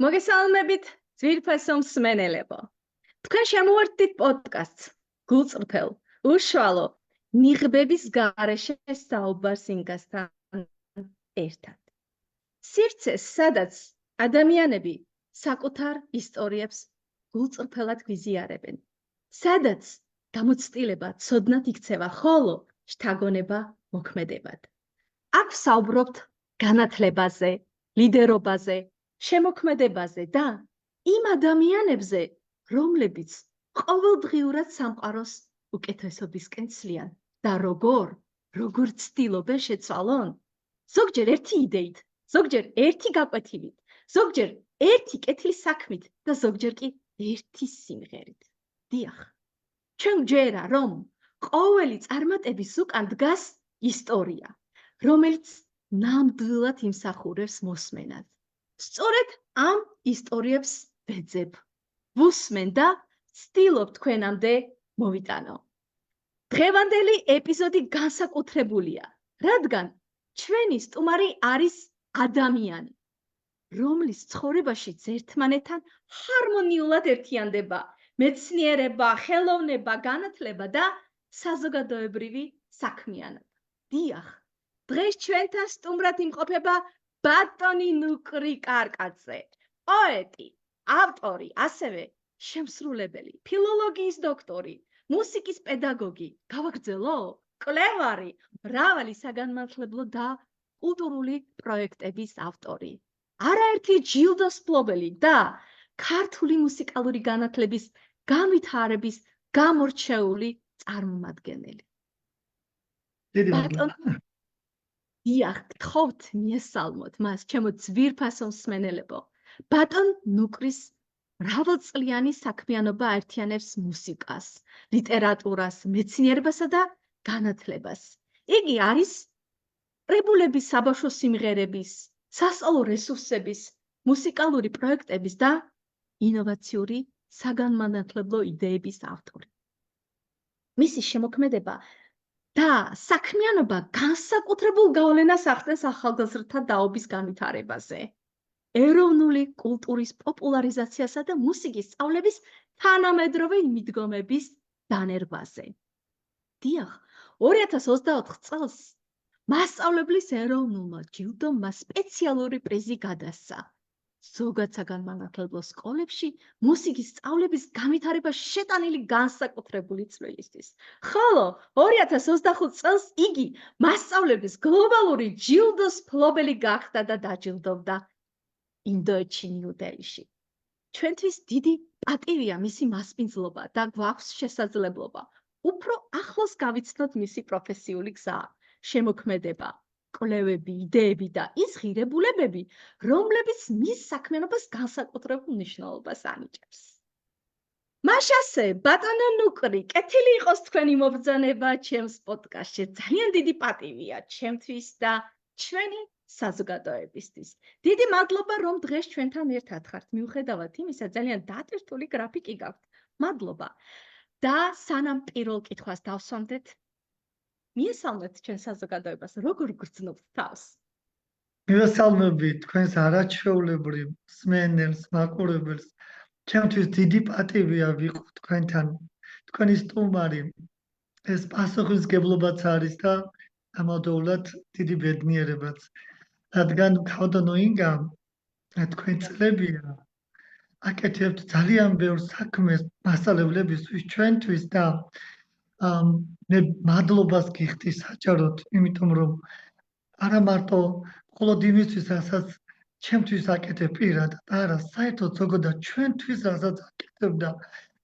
მოგესალმებით, ძვირფასო მსმენელებო. თქვენ შემოვარდით პოდკასტს გულწრფელ, უშუალო, ნიღბების გარეშე საუბარს ინგასთან ერთად. სივრცეს, სადაც ადამიანები საკუთარ ისტორიებს გულწრფელად გვიზიარებენ, სადაც გამოცდილება ცოდნად იქცევა, ხოლო შთაგონება მოქმედებად. აქ ვსაუბრობთ განათლებაზე, ლიდერობაზე, შემოქმედებაზე და იმ ადამიანებზე, რომლებიც ყოველდღიურად სამყაროს უკეთესობისკენ ცლიან და როგორ ცდილობენ შეცვალონ, ზოგჯერ ერთი იდეით, ზოგჯერ ერთი გაკვეთილით, ზოგჯერ ერთი კეთილის საქმით და ზოგჯერ კი ერთი სიმღერით. დიახ, ჩვენ გვჯერა, რომ ყოველი წარმატების უკან დგას ისტორია, რომელიც ნამდვილად იმსახურებს მოსმენად. სწორედ ამ ისტორიებს ვეძებ, ვუსმენ და ვცდილობ თქვენამდე მოვიტანო. დღევანდელი ეპიზოდი განსაკუთრებულია, რადგან ჩვენი სტუმარი არის ადამიანი, რომლის ცხოვრებაშიც ერთმანეთთან ჰარმონიულად ერთიანდება მეცნიერება, ხელოვნება, განათლება და საზოგადოებრივი საქმიანობა. დიახ, დღეს ჩვენთან სტუმრად იმყოფება ბატონი ნუკრი კარკაძე, პოეტი, ავტორი, ასევე შემსრულებელი, ფილოლოგიის დოქტორი, მუსიკის პედაგოგი, გავაგრძელო, კვლევარი, მრავალი საგანმანათლებლო და კულტურული პროექტების ავტორი, არაერთი ჯილდოს მფლობელი და ქართული მუსიკალური განათლების განვითარების გამორჩეული წარმომადგენელი. დიახ, გთხოვთ მიესალმოთ მას, ჩემო ძვირფასო მსმენელებო. ბატონ ნუკრის მრავალწლიანი საქმიანობა აერთიანებს მუსიკას, ლიტერატურას, მეცნიერებასა და განათლებას. იგი არის კრებულების, საბავშვო სიმღერების, სასწავლო რესურსების, მუსიკალური პროექტების და ინოვაციური საგანმანათლებლო იდეების ავტორი. მისი შემოქმედება და საქმიანობა განსაკუთრებულ გავლენას ახდენს ახალგაზრდთა დაობის განვითარებაზე, ეროვნული კულტურის პოპულარიზაციასა და მუსიკის სწავლების თანამედროვე მიდგომების დანერგვაზე. დიახ, 2024 წელს მასწავლებლის ეროვნულმა ჯილდომმა სპეციალური პრიზი გადასცა. ზოგად საგანმანათლებლო სკოლებში მუსიკის სწავლების განვითარება შეტანილი განსაკუთრებული წვლილისთვის. ხოლო 2025 წელს იგი მასწავლების გლობალური ჯილდოს მფლობელი გახდა და დაჯილდოვდა ინდოეთში, ნიუ-დელიში. ჩვენთვის დიდი პატივია მისი მასპინძლობა და გვაქვს შესაძლებლობა უფრო ახლოს გავიცნოთ მისი პროფესიული გზა, შემოქმედება, კვლევები, იდეები და ის ღირებულებები, რომლებიც მის საქმიანობას განსაკუთრებულ მნიშვნელობას ანიჭებს. მაშასე, ბატონო ნუკრი, კეთილი იყოს თქვენი მობრძანება ჩემს პოდკასტში. ძალიან დიდი პატივია ჩემთვის და ჩვენი საზოგადოებისთვის. დიდი მადლობა, რომ დღეს ჩვენთან ერთად ხართ. მიუხედავად იმისა, ძალიან დატვირთული გრაფიკი გაქვთ. მადლობა. და სანამ პირველ კითხვას დავსვამდეთ, მიესალმეთ ჩვენ საზოგადოებას, როგორ გრძნობთ თავს? მივესალმებით თქვენს არაჩვეულებრივ მსმენელს, მაყურებელს. ჩემთვის დიდი პატივია ვიყო თქვენთან. თქვენი სტუმარი ეს პასუხისმგებლობაც არის და ამავდროულად დიდი ბედნიერებაც. რადგან ბატონო ინგა თქვენ წლებია აკეთებთ ძალიან ბევრ საქმეს მასწავლებლებისთვის ჩვენთვის და მე მადლობას გიხდი საჯაროდ, იმიტომ რომ არა მარტო მხოლოდ იმისთვის, რასაც ჩემთვის აკეთებ პირად, არა, საერთოდ ზოგადად ჩვენთვის რასაც აკეთებ და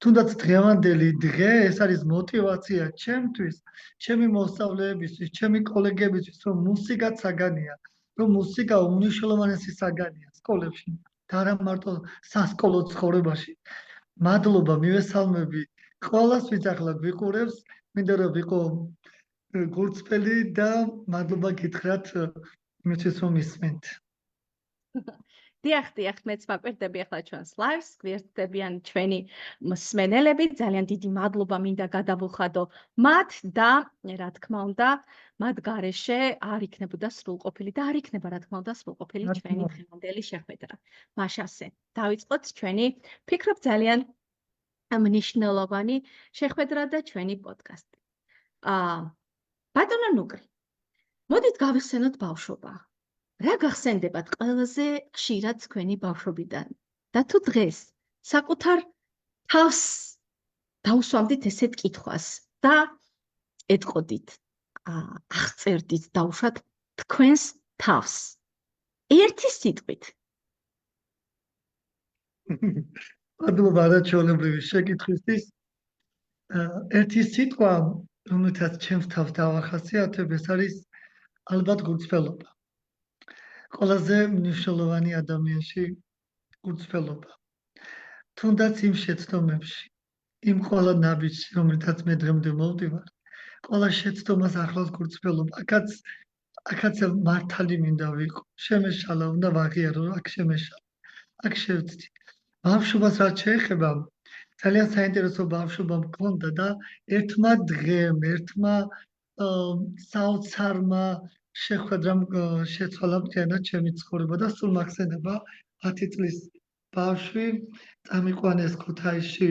თუნდაც დღევანდელი დღე ეს არის მოტივაცია ჩემთვის, ჩემი მოსწავლეებისთვის, ჩემი კოლეგებისთვის, რომ მუსიკაც საგანია, რომ მუსიკა უმნიშვნელოვანესი საგანია სკოლებში და არა მარტო სასკოლო ცხოვრებაში. მადლობა, მივესალმები ყველას, ვინც ახლა გვიყურებს, მინდა რომ ვიყო გულწრფელი და მადლობა გითხრათ იმისთვის, რომ ისმენთ. დიახ, მეც მაკვირდები ახლა ჩვენს ლაივს, გვერდებიან ჩვენი მსმენელები, ძალიან დიდი მადლობა მინდა გადავუხადო მათ და რა თქმა უნდა, მათ გარეშე არ იქნებოდა სრულყოფილი და არ იქნება რა თქმა უნდა სრულყოფილი რა ჩვენი თქმა უნდა. დღევანდელი შეხვედრა. მაშასე, დავიწყოთ ჩვენი ფიქრობ ძალიან მნიშვნელოვანი შეხვედრა და ჩვენი პოდკასტი. ბატონო ნუკრი, მოდით გავიხსენოთ ბავშვობა. რა გახსენდებათ ყველაზე ხშირად თქვენი ბავშვობიდან? და თუ დღეს საკუთარ თავს დაუსვამდით ესეთ კითხვას და ეტყოდით, აღწერდით დაუშვათ თქვენს თავს. ერთი სიტყვით. მადლობა არაჩვეულებრივი შეკითხვისთვის. ერთი სიტყვა, რომელთაც ჩემს თავს დავახასიათებ, ეს არის ალბათ გულწრფელობა. ყველაზე მნიშვნელოვანი ადამიანში გულწრფელობა. თუნდაც იმ შეცდომებში, იმ ყველა ნაბიჯში, რომელთაც მე დღემდე მოვდივარ, ყველა შეცდომას ახლავს გულწრფელობა. აქაც მართალი მინდა ვიყო. შემეშალა, უნდა ვაღიარო, აქ შემეშალა, აქ შევწდი. ბავშვობას რაც შეეხება, ძალიან საინტერესო ბავშვობა მქონდა და ერთმა დღემ, ერთმა საოცარმა შეხვედრამ შეცვალა მთლიანად ჩემი ცხოვრება და სულ მახსენდება 10 წლის ბავშვი წამიყვანეს ქუთაისში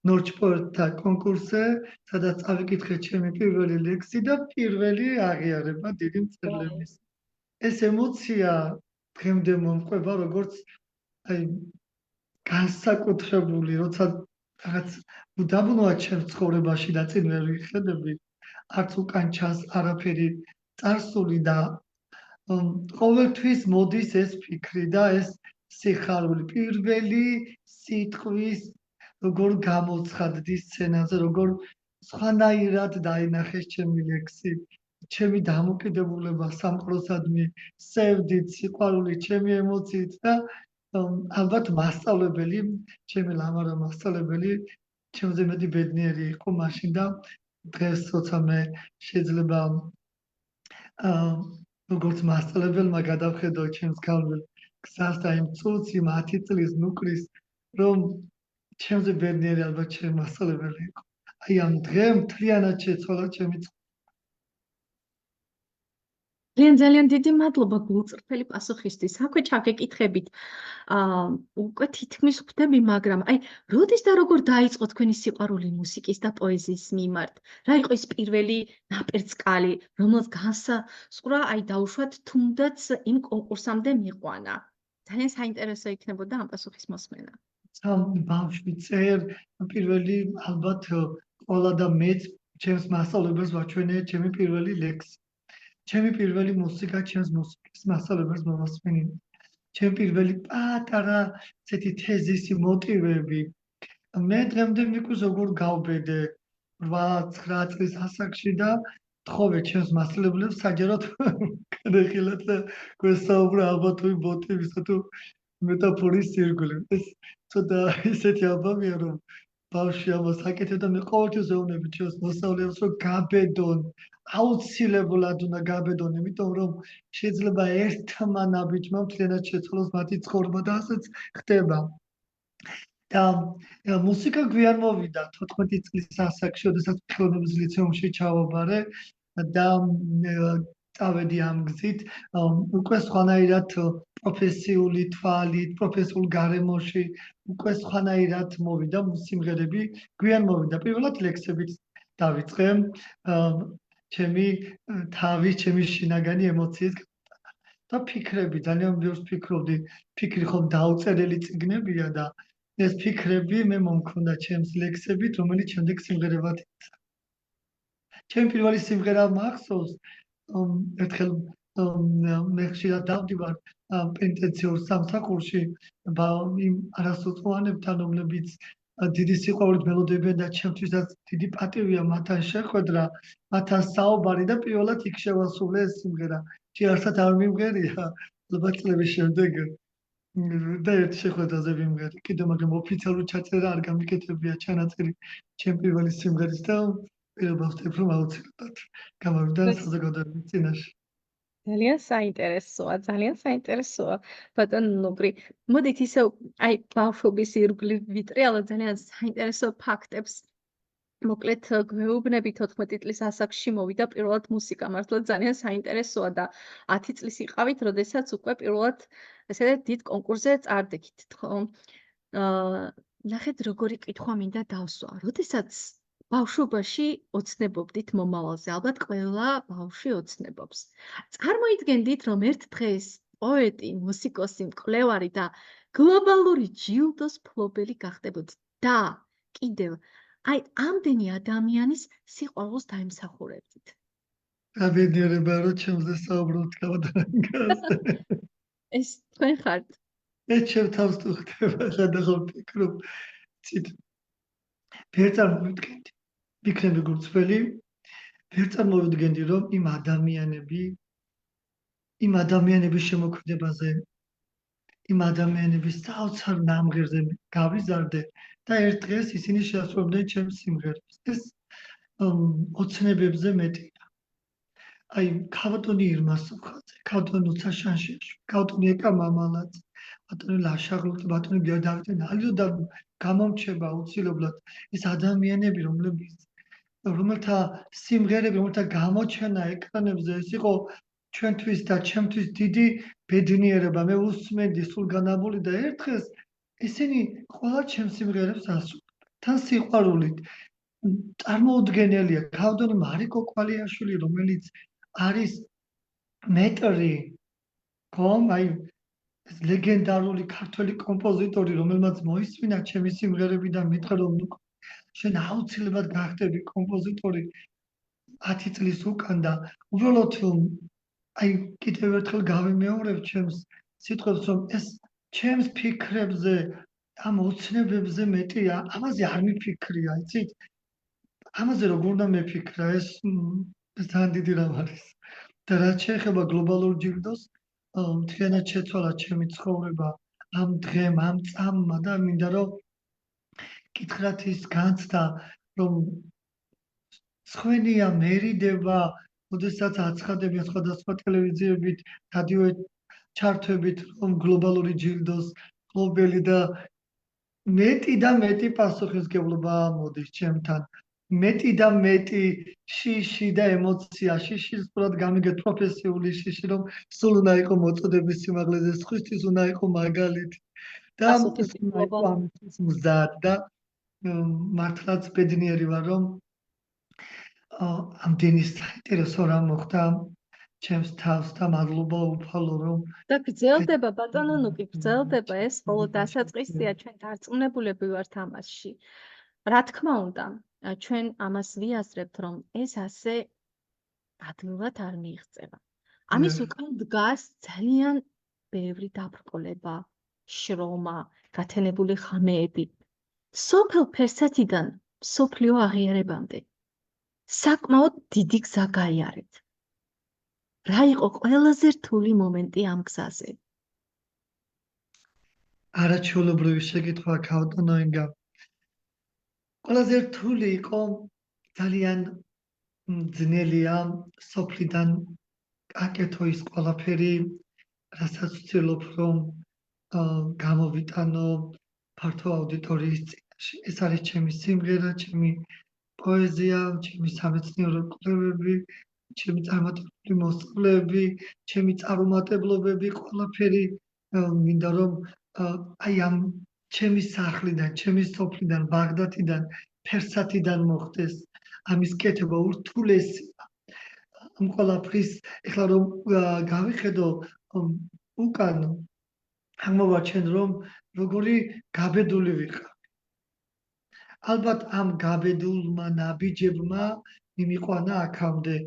ნორჩ პოეტთა კონკურსზე, სადაც წავიკითხე ჩემი პირველი ლექსი და პირველი აღიარება დიდი მწერლების. ეს ემოცია დღემდე მომყვება, როგორც განსაკუთრებული, როცა რაღაც უდაბნოა ჩემს ცხოვრებაში და წინ ვერ ვიხედები, არც უკან ჩანს არაფერი წარსული და ყოველთვის მოდის ეს ფიქრი და ეს სიხარული. პირველი სიტყვის როგორ გამოცხადდი სცენაზე, როგორ სხვანაირად დაინახეს ჩემი ლექსი, ჩემი დამოკიდებულება სამყაროსადმი, სევდით, სიყვარული, ჩემი ემოციით და ალბათ მასწავლებელი, ჩემი ლამარა მასწავლებელი, ჩემზე მეტი ბედნიერი იყო მაშინ და დღეს როცა მე შეიძლება როგორც მასწავლებელმა გადავხედო ჩემს გავლილ გზას და იმ წუთს, იმ 10 წლის ნუკრის, რომ ჩემზე ბედნიერი ალბათ ჩემი მასწავლებელი იყო. აი ამ დღემ მთლიანად შეცვალა ჩემი ძალიან დიდი მადლობა გულწრფელი პასუხისთვის. აქვე ჩაგეკითხებით, უკვე თითქმის ხვდები, მაგრამ აი, როდის და როგორ დაიწყო თქვენი სიყვარული მუსიკის და პოეზიის მიმართ? რა იყო ის პირველი ნაპერწკალი, რომელს განსაზღვრა, აი, დაუშვათ თუნდაც იმ კონკურსამდე მიყვანა? ძალიან საინტერესო იქნებოდა ამ პასუხის მოსმენა. ბავშვი წერ, პირველი ალბათ ყველა და მეც ჩემს მასწავლებელს ვაჩვენე ჩემი პირველი ლექსი. ჩემი პირველი მუსიკა ჩემს მუსიკის მასწავლებელს მომასმენინე. ჩემი პირველი პატარა ესეთი თეზისი მოტივები. მე დღემდე მიკვირს როგორ გავბედე 8-9 წლის ასაკში და თხოვე ჩემს მასწავლებლებს საჯაროდ განეხილათ და გვესაუბრა ალბათ თუ მოტივისა თუ მეტაფორის ირგვლივ. ეს ცოტა ისეთი ალბომია, რომ ბავშვი ამას აკეთებ და მე ყოველთვის ვეუბნები ჩემს მოსწავლეებს, რომ გაბედონ, აუცილებლად უნდა გაბედონ, იმიტომ რომ შეიძლება ერთმა ნაბიჯმა მთლიანად შეცვალოს მათი ცხოვრება და ასეც ხდება. და მუსიკა გვიან მოვიდა 14 წლის ასაკში, როდესაც ხელოვნების ლიცეუმში ჩავაბარე და წავედი ამ გზით, უკვე სხვანაირად პროფესიული თვალით, პროფესიულ გარემოში, უკვე სხვანაირად მოვიდა სიმღერები, გვიან მოვიდა. პირველად ლექსებით დავიწყე, ჩემი თავის, ჩემი შინაგანი ემოციის გამოტანა. და ფიქრები, ძალიან ბევრს ფიქრობდი, ფიქრი ხომ დაუწერელი წიგნებია და ეს ფიქრები მე მომქონდა ჩემს ლექსებით, რომელიც შემდეგ სიმღერებად იქცა. ჩემი პირველი სიმღერა მახსოვს, ერთხელ მე ხშირად დავდივარ პენტენციურ სამსახურში იმ არასოწლოვანებთან, რომლებიც დიდი სიყვარულით მელოდებიან და ჩემთვისაც დიდი პატივია მათთან შეხვედრა, მათთან საუბარი და პირველად იქ შევასრულე ეს სიმღერა. ჯერსაც არ მიმღერია, ალბათ წლების შემდეგ და ერთ შეხვედრაზე ვიმღერე. კიდევ მაგრამ ოფიციალურ ჩაწერა არ გამიკეთებია ჩანაწერი ჩემი პირველი სიმღერის და პირობას ვთქვი, რომ აუცილებლად გამოვიდა საზოგადოების წინაშე. ძალიან საინტერესოა, ძალიან საინტერესოა. ბატონო ნუკრი, მოდით ისევ აი ბავშვობის ირგვლივ ვიტრიალოთ ძალიან საინტერესო ფაქტებს. მოკლედ გვეუბნები 14 წლის ასაკში მოვიდა პირველად მუსიკა. მართლა ძალიან საინტერესოა და 10 წლის იყავით, როდესაც უკვე პირველად ესე დიდ კონკურსზე წარდგით, ხო? ნახეთ როგორი კითხვა მინდა დავსვა. როდესაც ბავშვობაში ოცნებობდით მომავალზე, ალბათ ყველა ბავშვი ოცნებობს. წარმოიდგენდით, რომ ერთ დღეს პოეტი, მუსიკოსი, მკვლევარი და გლობალური ჯილდოს მფლობელი გახდებოდით და კიდევ აი ამდენი ადამიანის სიყვარულს დაიმსახურებდით. გაბედიერება რომ ჩემზე საუბრობთ კავადანგაზე. ეს თქვენ ხართ? ეს ჩემ თავს თუ ხდება გადაღო ფიქრობ. ცით ვერ წარმოვიდგენდი. ვიქნები გულწრფელი, ვერ წარმოვიდგენდი რომ იმ ადამიანების შემოქმედებაზე, იმ ადამიანების საოცარ ნამღერზე გავიზარდე და ერთ დღეს ისინი შეასრულებდნენ ჩემს სიმღერებს. ეს ოცნებებზე მეტია. აი, ქავატონი ირმასოხაძე, ქავატონი უცა შანშიაშვილი, ქავატონი ეკა მამალაძე, ბატონი ლაშაღლუხი, ბატონი გიორდავითი, ალიოდა გამომჩება აუცილებლად ეს ადამიანები, რომელთა სიმღერები, რომელთა გამოჩენა ეკრანებზე ეს იყო ჩვენთვის და ჩემთვის დიდი ბედნიერება. მე უსმენდი სულ განაბული და ერთ დღეს ისინი ყველა ჩემს სიმღერებს ასრულებენ. თან სიყვარულით წარმოუდგენელია. ქავატონი მარიკო კვალიაშვილი, რომელიც არის მეტრი, ხომ? აი ეს ლეგენდარული ქართველი კომპოზიტორი, რომელმაც მოისმინა ჩემი სიმღერები და მითხრა რომ შენ აუცილებლად გახდები კომპოზიტორი 10 წლის უკან და უბრალოდ აი კიდევ ერთხელ გავიმეორებ ჩემს სიტყვებს რომ ეს ჩემს ფიქრებზე ამ ოცნებებზე მეტია, ამაზე არ მიფიქრია, იცით? ამაზე როგორ უნდა მეფიქრა, ეს ძალიან დიდი რამ არის. და რაც შეეხება გლობალურ ჯილდოს, მთლიანად შეცვალა ჩემი ცხოვრება ამ დღემ, ამ წამმა და მინდა რომ გითხრათ ის განცდა, რომ სხვენია მერიდება, როდესაც აცხადებენ სხვადასხვა ტელევიზიებით, რადიო ჩარტებით, რომ გლობალური ჯილდოს მფლობელი და მეტი და მეტი პასუხისმგებლობა მოდის ჩემთან. მეტი და მეტი შიში და ემოცია, შიში სწორად გამიგეთ პროფესიული შიში, რომ სულ უნდა იყო მოწოდების სიმაღლეზე, სხვისთვის უნდა იყო მაგალითი და უნდა იყო ამისთვის მზად და მართლაც ბედნიერი ვარ, რომ ამდენი საინტერესო რამ მოხდა ჩემს თავს და მადლობა უფალო რომ და გრძელდება ბატონო ნუკი, გრძელდება ეს ბოლო დასაწყისია, ჩვენ დარწმუნებულები ვართ ამასში. რა თქმა უნდა, ჩვენ ამას ვიაზრებთ, რომ ეს ასე ადვილად არ მიიღწევა. ამის უკან დგას ძალიან ბევრი დაბრკოლება, შრომა, გათენებული ხამეები. სოფელ ფერსათიდან სოფლიო აღიარებამდე საკმაოდ დიდი გზა გაიარეთ. რა იყო ყველაზე რთული მომენტი ამ გზაზე? არაჩვეულებრივი შეკითხვა ქავატონო ინგა. ყველაზე რთული იყო ძალიან ძნელია სოფლიდან აკეთო ის ყველაფერი, რასაც ვცდილობ რომ გამოვიტანო ფართო აუდიტორიის წინაშე. ეს არის ჩემი სიმღერა, ჩემი პოეზია, ჩემი სამეცნიერო კვლევები, ჩემი წარმატებული მოსწავლეები, ჩემი წარუმატებლობები, ყველაფერი მინდა რომ აი ამ ჩემი სახლიდან, ჩემი სოფლიდან, ბაღდათიდან, ფერსათიდან მოხდეს ამის კეთება ურთულესია. ამ ყველაფრის ეხლა რომ გავიხედო უკან აღმოვაჩენ რომ როგორი გაბედული ვიყავ. ალბათ ამ გაბედულმა ნაბიჯებმა მიმიყვანა აქამდე.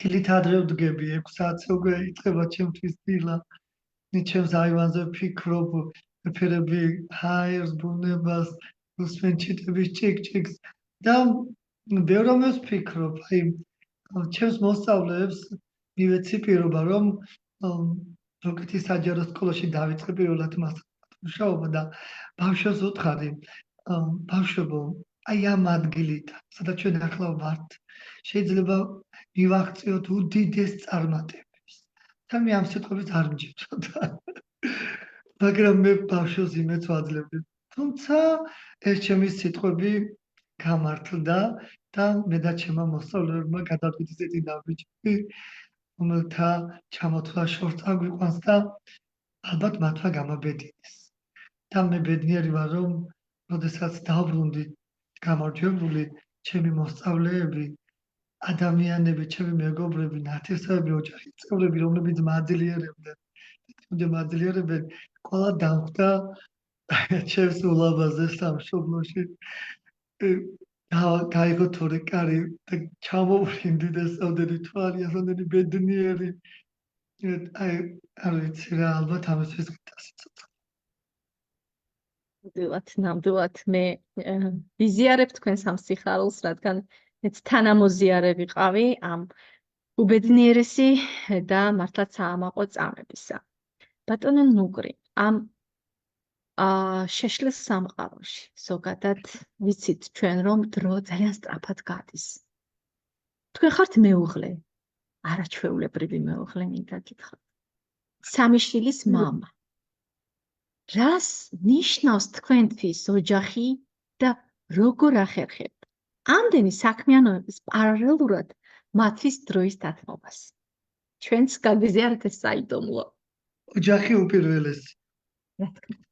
დილით ადრე ვდგები, 6 საათზე უკვე იწყება ჩემთვის დილა. ჩემს აივანზე ვფიქრობ ფერები, ჰაერს, ბუნებას, უსმენ ჩიტების ჭიკ-ჭიკს და ბევრ რამეს ვფიქრობ. აი ჩემს მოსწავლეებს მივეცი პირობა რომ როკეთის საჯარო სკოლაში დავიწყე პირველად მუშაობა და ბავშვებს ვუთხარი, ბავშვებო, აი ამ ადგილიდან, სადაც ჩვენ ახლა ვართ, შეიძლება მივაღწიოთ უდიდეს წარმატებას. და მე ამ სიტყვებს არ მჯერდა. მაგრამ მე ბავშვს იმედს ვაძლევდი. თუმცა ეს ჩემი სიტყვები გამართლდა და მე და ჩემმა მოსწავლეებმა გადავდით ისეთი ნაბიჯები, რომელთა ჩამოთვლა შორს აგვიყვანს და ალბათ მათმა გამაბედინეს. და მე ბედნიერი ვარ, რომ როდესაც დავბრუნდი გამარჯვებული, ჩემი მოსწავლეები, ადამიანები, ჩემი მეგობრები, ნათესავები, ოჯახის წევრები, რომლებიც მაძლიერებდნენ, მაძლიერებენ, ყველა დამხვდა ჩემს ულამაზე სამშობლოში. გაიგო თორე კარი და ჩამოვრინდი და სამდენი თვალი, ასამდენი ბედნიერი. აი, არ ვიცი რა, ალბათ ამისთვის გიტასიცოცხლე. ნამდვილად მე ვიზიარებ თქვენს ამ სიხარულს, რადგან მეც თანამოზიარე ვიყავი ამ უბედნიერესი და მართლაც საამაყო წამებისა. ბატონო ნუგრი, ამ შეშლის სამყაროში ზოგადად ვიცით ჩვენ რომ დრო ძალიან სწრაფად გადის. თქვენ ხართ მეუღლე, არაჩვეულებრივი მეუღლე, მინდა გითხრათ. სამი შვილის მამა. რას ნიშნავს თქვენთვის ოჯახი და როგორ ახერხებთ ამდენი საქმიანობის პარალელურად მათთვის დროის დათმობას? ჩვენც გაგვიზიარეთ ეს საიდუმლო. ოჯახი უპირველესი. რა თქმა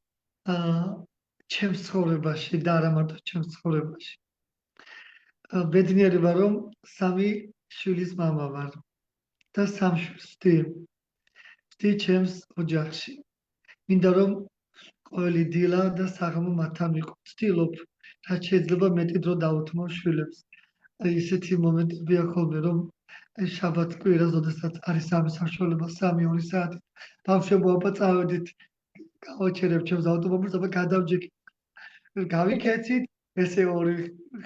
ჩემს ცხოვრებაში და არა მარტო ჩემს ცხოვრებაში. ბედნიერი ვარ, რომ სამი შვილის მამა ვარ და სამ შვილს ვსდი ჩემს ოჯახში. მინდა რომ ყოველი დილა და საღამო მათთან ვიყო. ვცდილობ, რაც შეიძლება მეტი დრო დავუთმო შვილებს. ისეთი მომენტებია ხოლმე, რომ შაბათ კვირას, როდესაც არის სამი საშუალება, 3-2 საათი, ბავშვებო, აბა წავედით, გავაჩერებ ჩემს ავტომობილს, აბა გადავჯექით, გავიქეცით, ესე ორი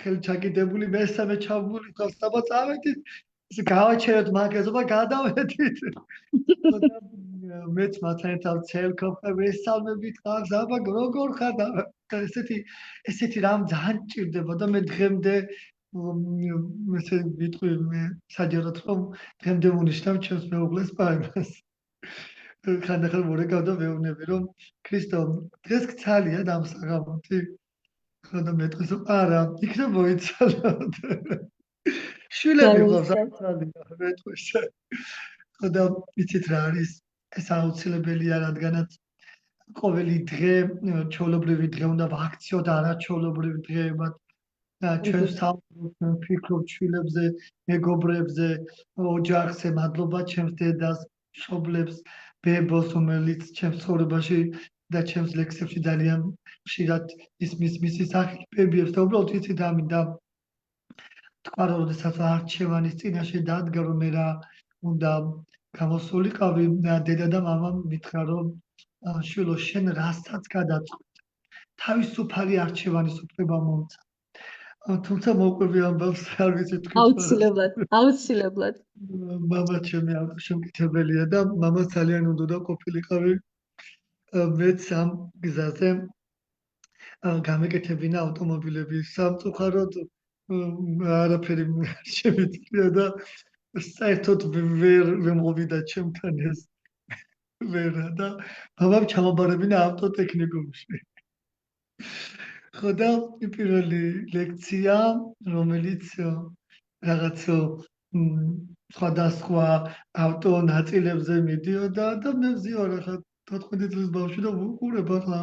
ხელი ჩაკიდებული, მესამე ჩამული ყავს, აბა წავედით, ესე გავაჩერებთ მაგას, აბა გადავედით. მეც მათთან ერთად ცელქობ, მესალმებით ყავს, აბა როგორ ხარ? ესეთი რამ ძალიან ჭირდება და მე დღემდე ესე ვიტყვი მე საჯაროდ რომ დღემდე უნიშნავ ჩემს მეუღლეს პაიმას. ხანდახან მორეკავ და ვეუბნები რომ ქრისტო დღეს გცალია დამსაღამოთი? ხოდა მეტყვის რომ არა, იქნებ მოიცალოთ. შვილები ყავს ამცალია მეტყვის. ხოდა იცით რა არის? ეს აუცილებელია, რადგანაც ყოველი დღე ჩვეულებრივი დღე უნდა ვაქციოთ არაჩვეულებრივ დღეებად. ჩვენ ვსაუბრობთ, ვფიქრობთ შვილებზე, მეგობრებზე, ოჯახზე, მადლობა ჩემს დედას, მშობლებს, ბებოს, რომელიც ჩემს ცხოვრებაში და ჩემს ლექსებში ძალიან ხშირად მისი სახით ბებიებს და უბრალოდ იცით ამინდა თქვა, რომ როდესაც არჩევანის წინაშე დადგა, რომ მე რა უნდა გამოსულიყავი, დედა და მამამ მითხრა, რომ შვილო, შენ რასაც გადაწყვეტ, თავისუფალი არჩევანის უფლება მომცა. თუმცა მოუყვები ამბავს, არ ვიცი თქვენ. აუცილებლად. მამა ჩემი ავტოშემკეთებელია და მამას ძალიან უნდა ყოფილიყავი. მეც ამ გზაზე გამეკეთებინა ავტომობილები. სამწუხაროდ არაფერი შემიძლია და საერთოდ ვერ მოვიდა ჩემთან ეს ვერა და მამამ ჩამაბარებინა ავტოტექნიკუმში. ხოდა პირველი ლექცია, რომელიც რაღაც სხვადასხვა ავტო ნაწილებზე მიდიოდა და მე ვზივარ ახლა 14 წლის ბავშვი და ვუყურებ ახლა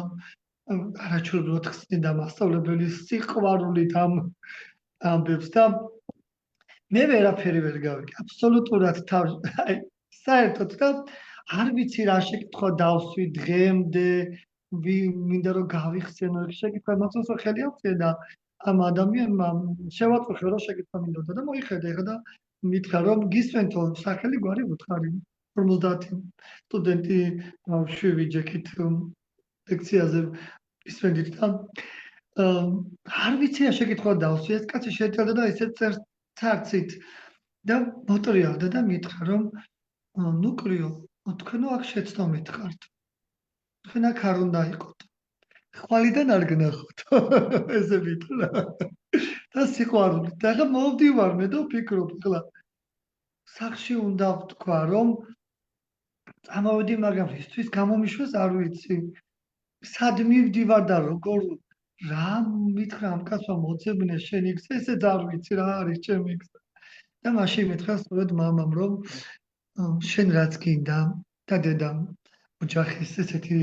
არაჩვეულებრივად ხსნიდა მასწავლებელი სიყვარულით ამ ამბებს და მე ვერაფერი ვერ გავიგე, აბსოლუტურად აი საერთოდ და არ ვიცი რა შეკითხვა დავსვი დღემდე, მინდა რომ გავიხსენო ეს შეკითხვა, მაგას ხელი ავწია და ამ ადამიანმა შევაწუხე რა შეკითხვა მინდოდა და მოიხედა ეხლა და მითხრა რომ გისვენთო სახელი გვარი ვუთხარი 50 სტუდენტი ბავშვი ვიჯექით ლექციაზე ისვენდით და არ ვიცი რა შეკითხვა დავსვი, ეს კაცი შეეჭადა და ისე ცარცით და მოტრიალდა და მითხრა რომ ნუკლეო, თქვენო აქ შეცდომით ხართ. თქვენ აქ არ უნდა იყოთ. ხვალიდან არ გნახოთ. ესე მითხრა. და სიყვარულით. და ახლა მოვდივარ მე და ვფიქრობ, ახლა სახში უნდა ვთქვა, რომ წამოვედი, მაგრამ ისთვის გამომიშვეს არ ვიცი. სად მივდივარ და როგორ რა მითხრა ამ კაცმა მოძებნე შენი გზა, ესეც არ ვიცი რა არის ჩემი გზა. და მაშინ მითხრა სწორედ მამამ, რომ შენ რაც გინდა და დედამ ოჯახის ესეთი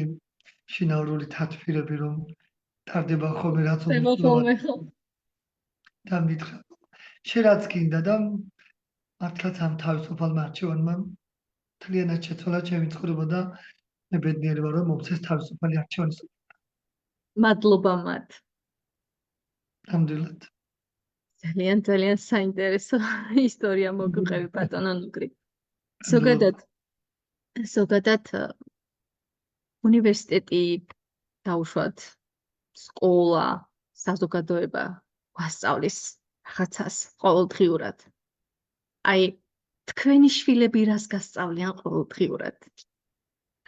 შინაურული თათბირები რომ ტარდება ხოლმე რაც ხდება უბრალოდ ხოლმე ხო? და მითხრა შენ რაც გინდა და მართლაც ამ თავისუფალმა არჩევანმა მთლიანად შეცვალა ჩემი ცხოვრება და მე ბედნიერი ვარ რომ მომცეს თავისუფალი არჩევანი. მადლობა მათ. ნამდვილად. ძალიან ძალიან საინტერესო ისტორია მოგყევი ბატონო ნუკრი. ნამდვილად. ზოგადად უნივერსიტეტი დაუშვათ სკოლა, საზოგადოება გვასწავლის რაღაცას ყოველდღიურად. აი, თქვენი შვილები რას გასწავლიან ყოველდღიურად?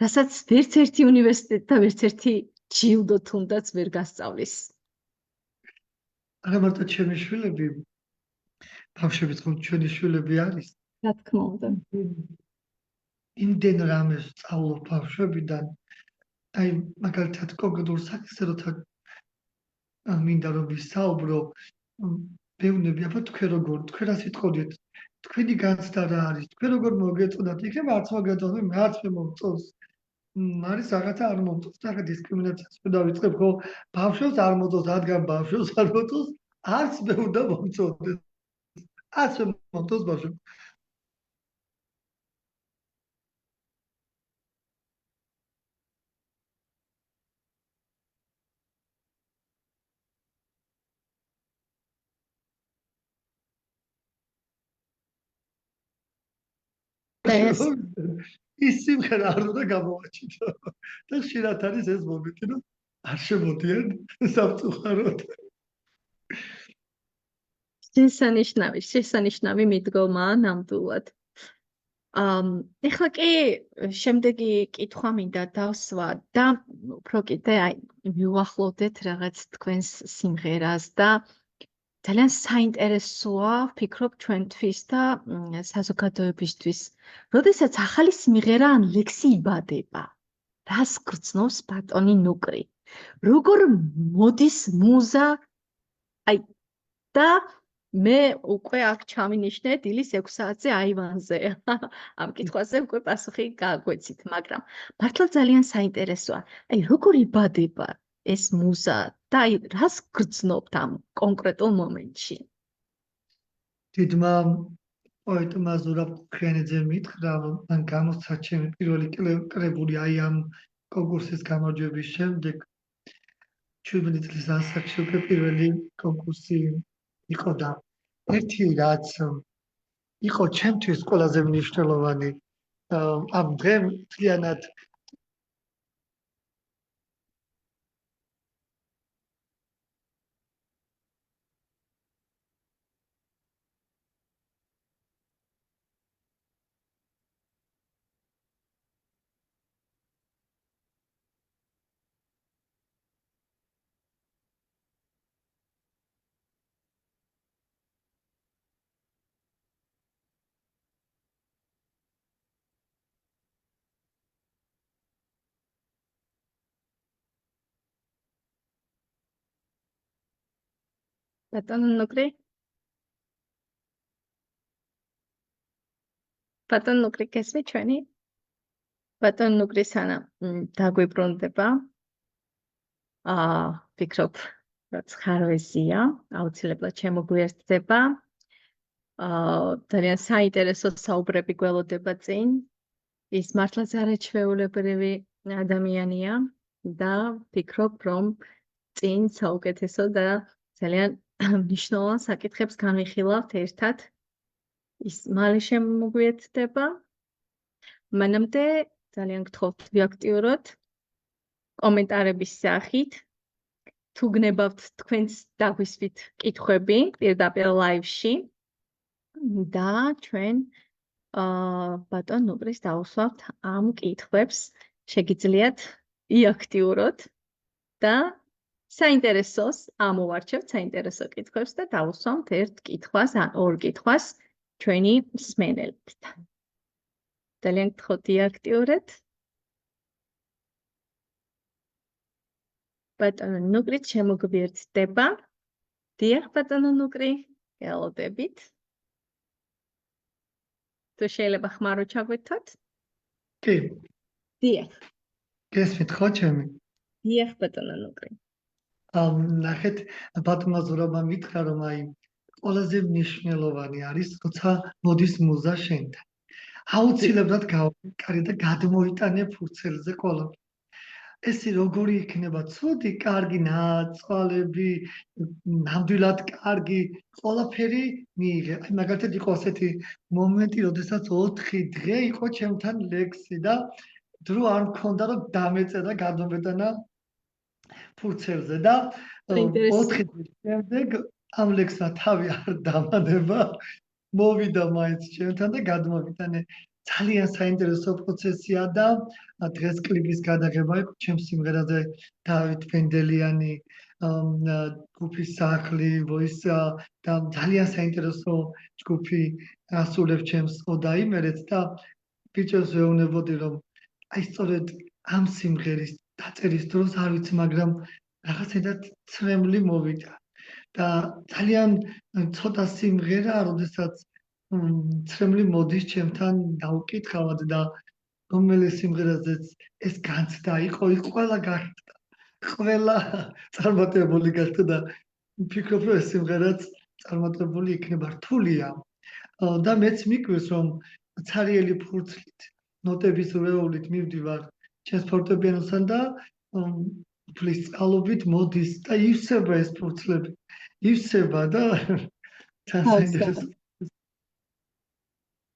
რასაც ვერც ერთი უნივერსიტეტი და ვერც ერთი ჯილდო თუნდაც ვერ გასწავლის. არა მარტო ჩემი შვილები, ბავშვებიც ხო ჩვენი შვილები არის. რა თქმა უნდა. იმდენ რამეს სწავლობ ბავშვებიდან, აი მაგალითად კონკრეტულ საკითხზე როცა მინდა რომ ვისაუბრო, ბევნები აბა თქვენ როგორ, თქვენ რას იტყოდით, თქვენი განცდა რა არის, თქვენ როგორ მოგეწონათ, იქნება არც მოგეწონათ, მეც მომწონს. არის რაღაცა არ მომწონს, რაღაცა დისკრიმინაციას რო დავიწყებ, ხო, ბავშვებს არ მოწონს, რადგან ბავშვებს არ მოწონს, არც მე უნდა მომწონდეს. არც მე მომწონს ბავშვებს. ის სიმღერა არ უნდა გამოვაჩინო. და ხშირად არის ეს მომენტი, რომ არ შემოდიან სამწუხაროდ. შესანიშნავი მიდგომა ნამდვილად. ეხლა კი შემდეგი კითხვა მინდა დავსვა და უფრო კიდე აი მივახლოვდეთ რაღაც თქვენს სიმღერას და ძალიან საინტერესოა ვფიქრობ ჩვენთვის და საზოგადოებისთვის. როდესაც ახალი სიმღერა ან ლექსი იბადება, რას გრძნობს ბატონი ნუკრი? როგორ მოდის მუზა? აი და მე უკვე აქ ჩამინიშნე დილის 6 საათზე აივანზე. ამ კითხვაზე უკვე პასუხი გააგვეცით, მაგრამ მართლა ძალიან საინტერესოა. აი როგორ იბადება ეს მუზა და აი რას გრძნობთ ამ კონკრეტულ მომენტში? დიდმა პოეტმა ზურაბ კუქიანიძემ მითხრა, მან გამოსცა ჩემი პირველი კრებული აი ამ კონკურსის გამარჯვების შემდეგ. 17 წლის ასაკში უკვე პირველი კონკურსი იყო და ერთი რაც იყო ჩემთვის ყველაზე მნიშვნელოვანი ამ დღემ მთლიანად ბატონო ნუკრი? ბატონო ნუკრი გესმით ჩვენი? ბატონო ნუკრი სანამ დაგვიბრუნდება. ვფიქრობ, რაც ხარვეზია, აუცილებლად შემოგვიერთდება. ძალიან საინტერესო საუბრები გველოდება წინ. ის მართლაც არაჩვეულებრივი ადამიანია და ვფიქრობ, რომ წინ საუკეთესო და ძალიან მნიშვნელოვან საკითხებს განვიხილავთ ერთად. ის მალე შემოგვიერთდება. მანამდე ძალიან გთხოვთ ვიაქტიუროთ კომენტარების სახით. თუ გნებავთ თქვენს დაგვისვით კითხვები პირდაპირ ლაივში და ჩვენ ბატონ ნუკრის დავუსვავთ ამ კითხვებს. შეგიძლიათ იაქტიუროთ და საინტერესოს ამოვარჩევთ საინტერესო კითხვებს და დავუსვამთ ერთ კითხვას ან ორ კითხვას ჩვენი მსმენელებთან. ძალიან გთხოვთ დიაქტიურეთ. ბატონო ნუკრით შემოგვიერთდება. დიახ, ბატონო ნუკრი, გელოდებით. თუ შეიძლება ხმარო ჩაგვეთოთ? კი, დიახ, გესმით ხო ჩემი? დიახ, ბატონო ნუკრი. ნახეთ, ბატონმა ზურაბმა მითხრა, რომ აი ყველაზე მნიშვნელოვანი არის, როცა მოდის მუზა შენთან. აუცილებლად გავაკარი და გადმოიტანე ფურცელზე ყველაფერი. ეს როგორი იქნება ცუდი, კარგი ნაწყალები, ნამდვილად კარგი, ყველაფერი მიიღე. აი მაგალითად იყო ასეთი მომენტი, როდესაც 4 დღე იყო ჩემთან ლექსი და დრო არ მქონდა, რომ დამეწერა გადმომეტანა ფურცელზე და 4 დღის შემდეგ ამ ლექსმა თავი არ დამადება, მოვიდა მაინც ჩემთან და გადმოვიტანე. ძალიან საინტერესო პროცესია და დღეს კლიპის გადაღება იყო ჩემს სიმღერაზე დავით ბენდელიანი, ჯგუფის სახლი, ვოისა და ძალიან საინტერესო ჯგუფი ასრულებს ჩემს ოდაიმერეთს და ბიჭებს ვეუბნებოდი, რომ აი სწორედ ამ სიმღერის დაწერის დროს არ ვიცი, მაგრამ რაღაცნაირად ცრემლი მოვიდა და ძალიან ცოტა სიმღერა, როდესაც ცრემლი მოდის ჩემთან დავკითხავად და რომელი სიმღერაზეც ეს განცდა იყო, ის ყველა გახდა. ყველა წარმატებული გახდა და ვფიქრობ, რომ ეს სიმღერაც წარმატებული იქნება, რთულია. და მეც მიკვირს, რომ ცარიელი ფურცლით, ნოტების რეულით მივდივარ ჩემს ფორტეპიანოსთან და ფლის წყალობით მოდის და ივსება ეს ფურცლები. ივსება და საინტერესო.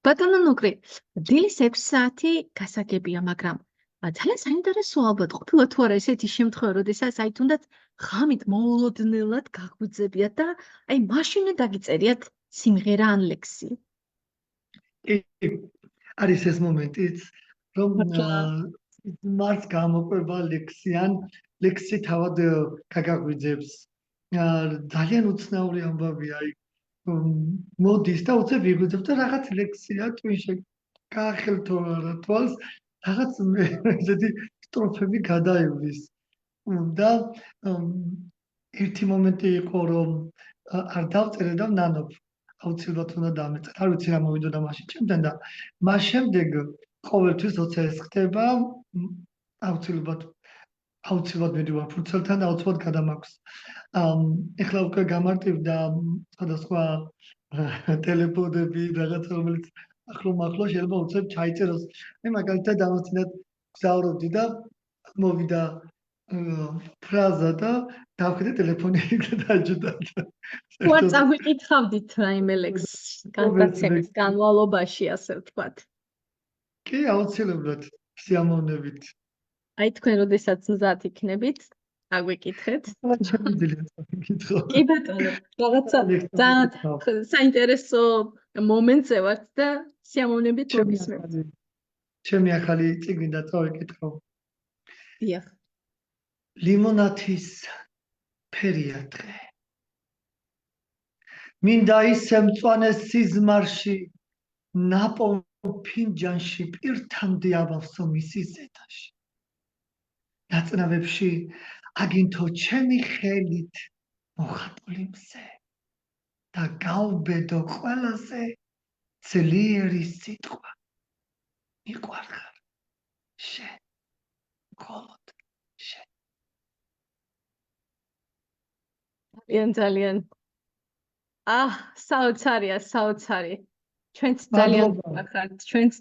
ბატონო ნუკრი, დილის 6 საათი გასაგებია, მაგრამ ძალიან საინტერესო ალბათ ყოფილა თუ არა ესეთი შემთხვევა, როდესაც აი თუნდაც ღამით მოულოდნელად გაგვიძებიათ და აი მაშინვე დაგიწერიათ სიმღერა ან ლექსი. არის ეს მომენტიც, რომ მარს გამოყვება ლექსი ან ლექსი თავად გაგაგვიძებს. ძალიან უცნაური ამბავია, აი მოდის და უცებ იგვიძებს და რაღაც ლექსია twin გაახელთო რა თვალს, რაღაც ესეთი სტროფები გადაივლის. და ერთი მომენტი იყო, რომ არ დავწერე და ვნანობ. აუცილებლად უნდა დამეწერე. არ ვიცი რა მოვიდოდა მაშინ ჩემთან და მას შემდეგ ყოველთვის როცა ეს ხდება, აუცილებლად მივდივარ ფურცელთან და აუცილებლად გადამაქვს. ეხლა უკვე გამარტივდა სხვადასხვა ტელეფონები, რაღაც რომელიც ახლო-მახლო შეიძლება უცებ ჩაიწეროს. მე მაგალითად ამასთანავ გზავრობდი და მოვიდა ფრაზა და დავხედე ტელეფონი და დაჯდა. თუ არ წაგვიკითხავდით რაიმე ლექსს განსაცემის განმავლობაში, ასე ვთქვათ. კი, აუცილებლად სიამოვნებით. აი თქვენ როდესაც მზად იქნებით, აგვიკითხეთ. შემიძლია წავიკითხო. კი ბატონო, რაღაცა ძალიან საინტერესო მომენტზე ვართ და სიამოვნებით მოგისმენთ. ჩემი ახალი წიგნი და წავიკითხო. დიახ. ლიმონათის ფერია დღე. მინდა ისე მწვანე სიზმარში, ნაპოვნ ფინჯანში პირთამდე ავავსო მისი ზედაში. ნაწნავებში აგინთო ჩემი ხელით მოხატული მზე და გავბედო ყველაზე ძლიერი სიტყვა. მიყვარხარ შენ, მხოლოდ შენ. ძალიან საოცარია, საოცარი. ჩვენც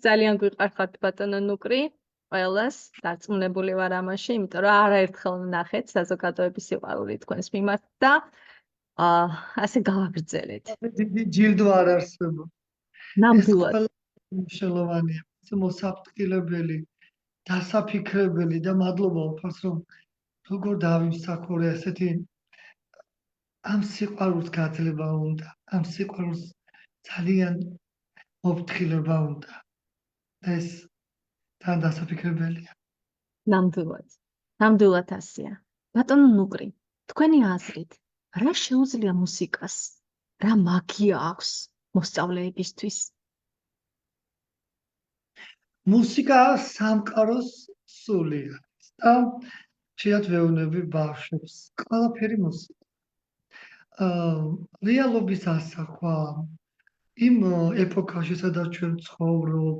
ძალიან გვიყარხართ ბატონო ნუკრი. ყველას დარწმუნებული ვარ ამაში, იმიტომ რომ არაერთხელ ვნახეთ საზოგადოების სიყვარული თქვენს მიმართ და ასე გავაგრძელეთ. დიდი ჯილდო არ არსებობს. ნამდვილად. ეს მნიშვნელოვანია, მოსაფრთხილებელი, დასაფიქრებელი და მადლობა უფალს, რომ როგორ დავიმსახურე ასეთი ამ სიყვარულს გაძლება უნდა, ამ სიყვარულს ძალიან მოფრთხილება უნდა. ეს თან დასაფიქრებელია. ნამდვილად ასეა. ბატონო ნუკრი, თქვენი აზრით, რა შეუძლია მუსიკას? რა მაგია აქვს მოსწავლეებისთვის? მუსიკა სამყაროს სული არის და ხშირად ვეუბნები ბავშვებს ყველაფერი მუსიკა. რეალობის ასახვა იმ ეპოქაში, სადაც ჩვენ ცხოვრობ,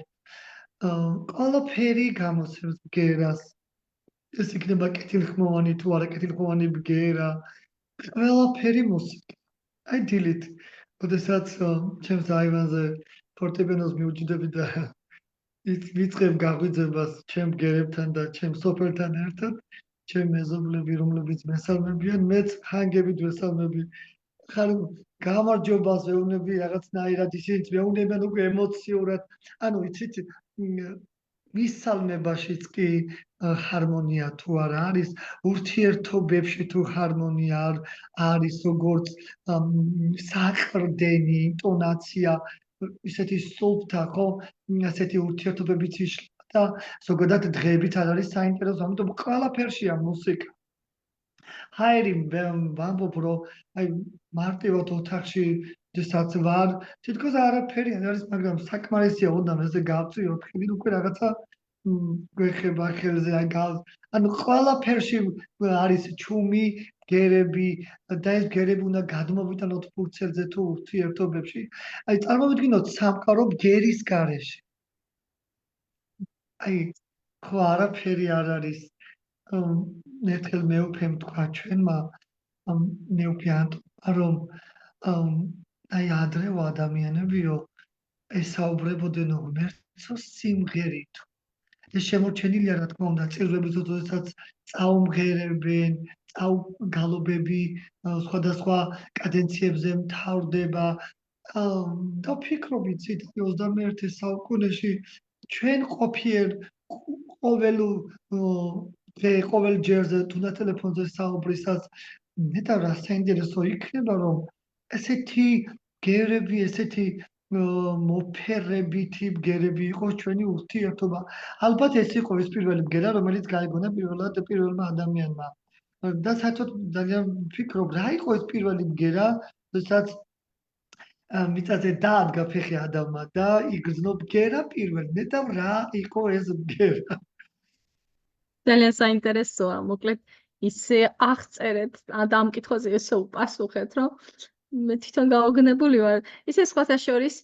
ყველაფერი გამოსცემს ბგერას. ეს იქნება კეთილხმოვანი თუ არა კეთილხმოვანი ბგერა, ყველაფერი მუსიკა. აი დილით, როდესაც ჩემს აივანზე ფორტეპიანოს მივუჭიდები და ვიწყებ გაღვიძებას ჩემ ბგერებთან და ჩემ სოფელთან ერთად, ჩემ მეზობლები, რომლებიც მესალმებიან, მეც ხანგებით ვესალმები. ხარ გამარჯობას ვეუბნები რაღაცნაირად, ისინიც ვეუბნებიან უკვე ემოციურად. ანუ იცით, მისალმებაშიც კი ჰარმონია თუ არა არის, ურთიერთობებში თუ ჰარმონია არის, როგორც საყრდენი ინტონაცია, ისეთი სულთა, ხო, ასეთი ურთიერთობებიც იშლება და ზოგადად დღეებით არ არის საინტერესო, ამიტომ ყველაფერშია მუსიკა. ჰაერი ვამბობ, რომ აი მარტივად ოთახში როდესაც ვარ, თითქოს არაფერი არ არის, მაგრამ საკმარისია ოდნავ ესე გავწიო, თქვენ უკვე რაღაცა გვეხება ხელზე, აი ანუ ყველაფერში არის ჩუმი, ბგერები და ეს ბგერები უნდა გადმოვიტანოთ ფურცელზე თუ ურთიერთობებში. აი წარმოვიდგინოთ სამყარო ბგერის გარეშე. აი ხო არაფერი არ არის. ერთხელ მეუფემ თქვა ჩვენმა მეუფე ანტონმა, რომ აი ადრეო ადამიანებიო ესაუბრებოდნენ ღმერთო სიმღერით. ეს შემორჩენილია, რა თქმა უნდა, წირვების როდესაც წაუმღერებენ, წაუგალობები სხვადასხვა კადენციებზე მთავრდება და ვფიქრობ, იცით, 21 საუკუნეში ჩვენ ყოფიერ ყოველ ჯერზე თუნდაც ტელეფონზე საუბრისას ნეტარ რა საინტერესო იქნება, რომ ესეთი ბგერები, ესეთი მოფერებითი ბგერები იყოს ჩვენი ურთიერთობა. ალბათ ეს იყო ის პირველი ბგერა, რომელიც გაიგონა პირველმა ადამიანმა. და საერთოდ ძალიან ვფიქრობ, რა იყო ეს პირველი ბგერა, როდესაც მიწაზე დაადგა ფეხი ადამიანმა და იგრძნო ბგერა პირველი. ნეტავ რა იყო ეს ბგერა. ძალიან საინტერესოა, მოკლედ ისე აღწერეთ და ამ კითხვაზე ესე უპასუხეთ, რომ მე თვითონ გაოგნებული ვარ. ისე სხვათა შორის,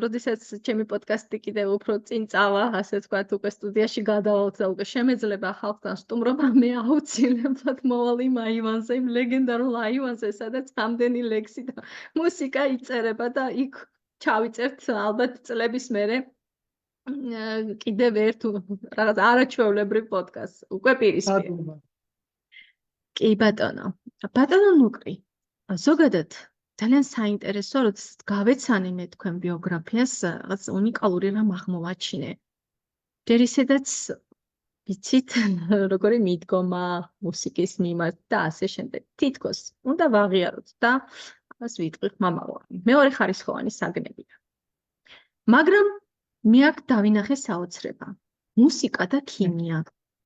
როდესაც ჩემი პოდკასტი კიდევ უფრო წინ წავა, ასე ვთქვათ, უკვე სტუდიაში გადავალთ და უკვე შემეძლება ხალხთან სტუმრობა, მე აუცილებლად მოვალ იმ აივანზე, იმ ლეგენდარულ აივანზე, სადაც ამდენი ლექსი და მუსიკა იწერება და იქ ჩავიწერთ ალბათ წლების მერე კიდევ ერთ რაღაც არაჩვეულებრივ პოდკასტს, უკვე პირისპირ. კი ბატონო. ბატონო ნუკრი. ზოგადად ძალიან საინტერესო, როდესაც გავეცანი მე თქვენ ბიოგრაფიას, რაღაც უნიკალური რამ აღმოვაჩინე. ჯერ ისედაც ვიცით, როგორი მიდგომა მუსიკის მიმართ და ასე შემდეგ. თითქოს უნდა ვაღიაროთ და ამას ვიტყვი ხმამაღლა. მეორე ხარისხოვანი საგნებია. მაგრამ მე აქ დავინახე საოცრება. მუსიკა და ქიმია,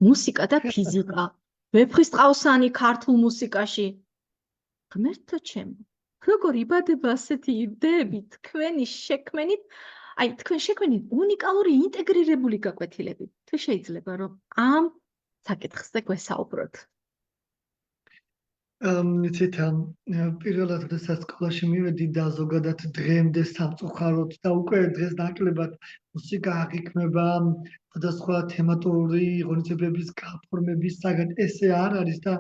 მუსიკა და ფიზიკა. ვეფხისტყაოსანი ქართულ მუსიკაში. ღმერთო ჩემო, როგორ იბადება ასეთი იდეები თქვენი შექმენით, აი თქვენ შექმენით უნიკალური ინტეგრირებული გაკვეთილები. თუ შეიძლება რომ ამ საკითხზე გვესაუბროთ. იცით, პირველად როდესაც სკოლაში მივედი და ზოგადად დღემდე სამწუხაროდ და უკვე დღეს ნაკლებად მუსიკა აღიქმება სხვადასხვა თემატური ღონისძიებების გაფორმების საგან ესე არ არის და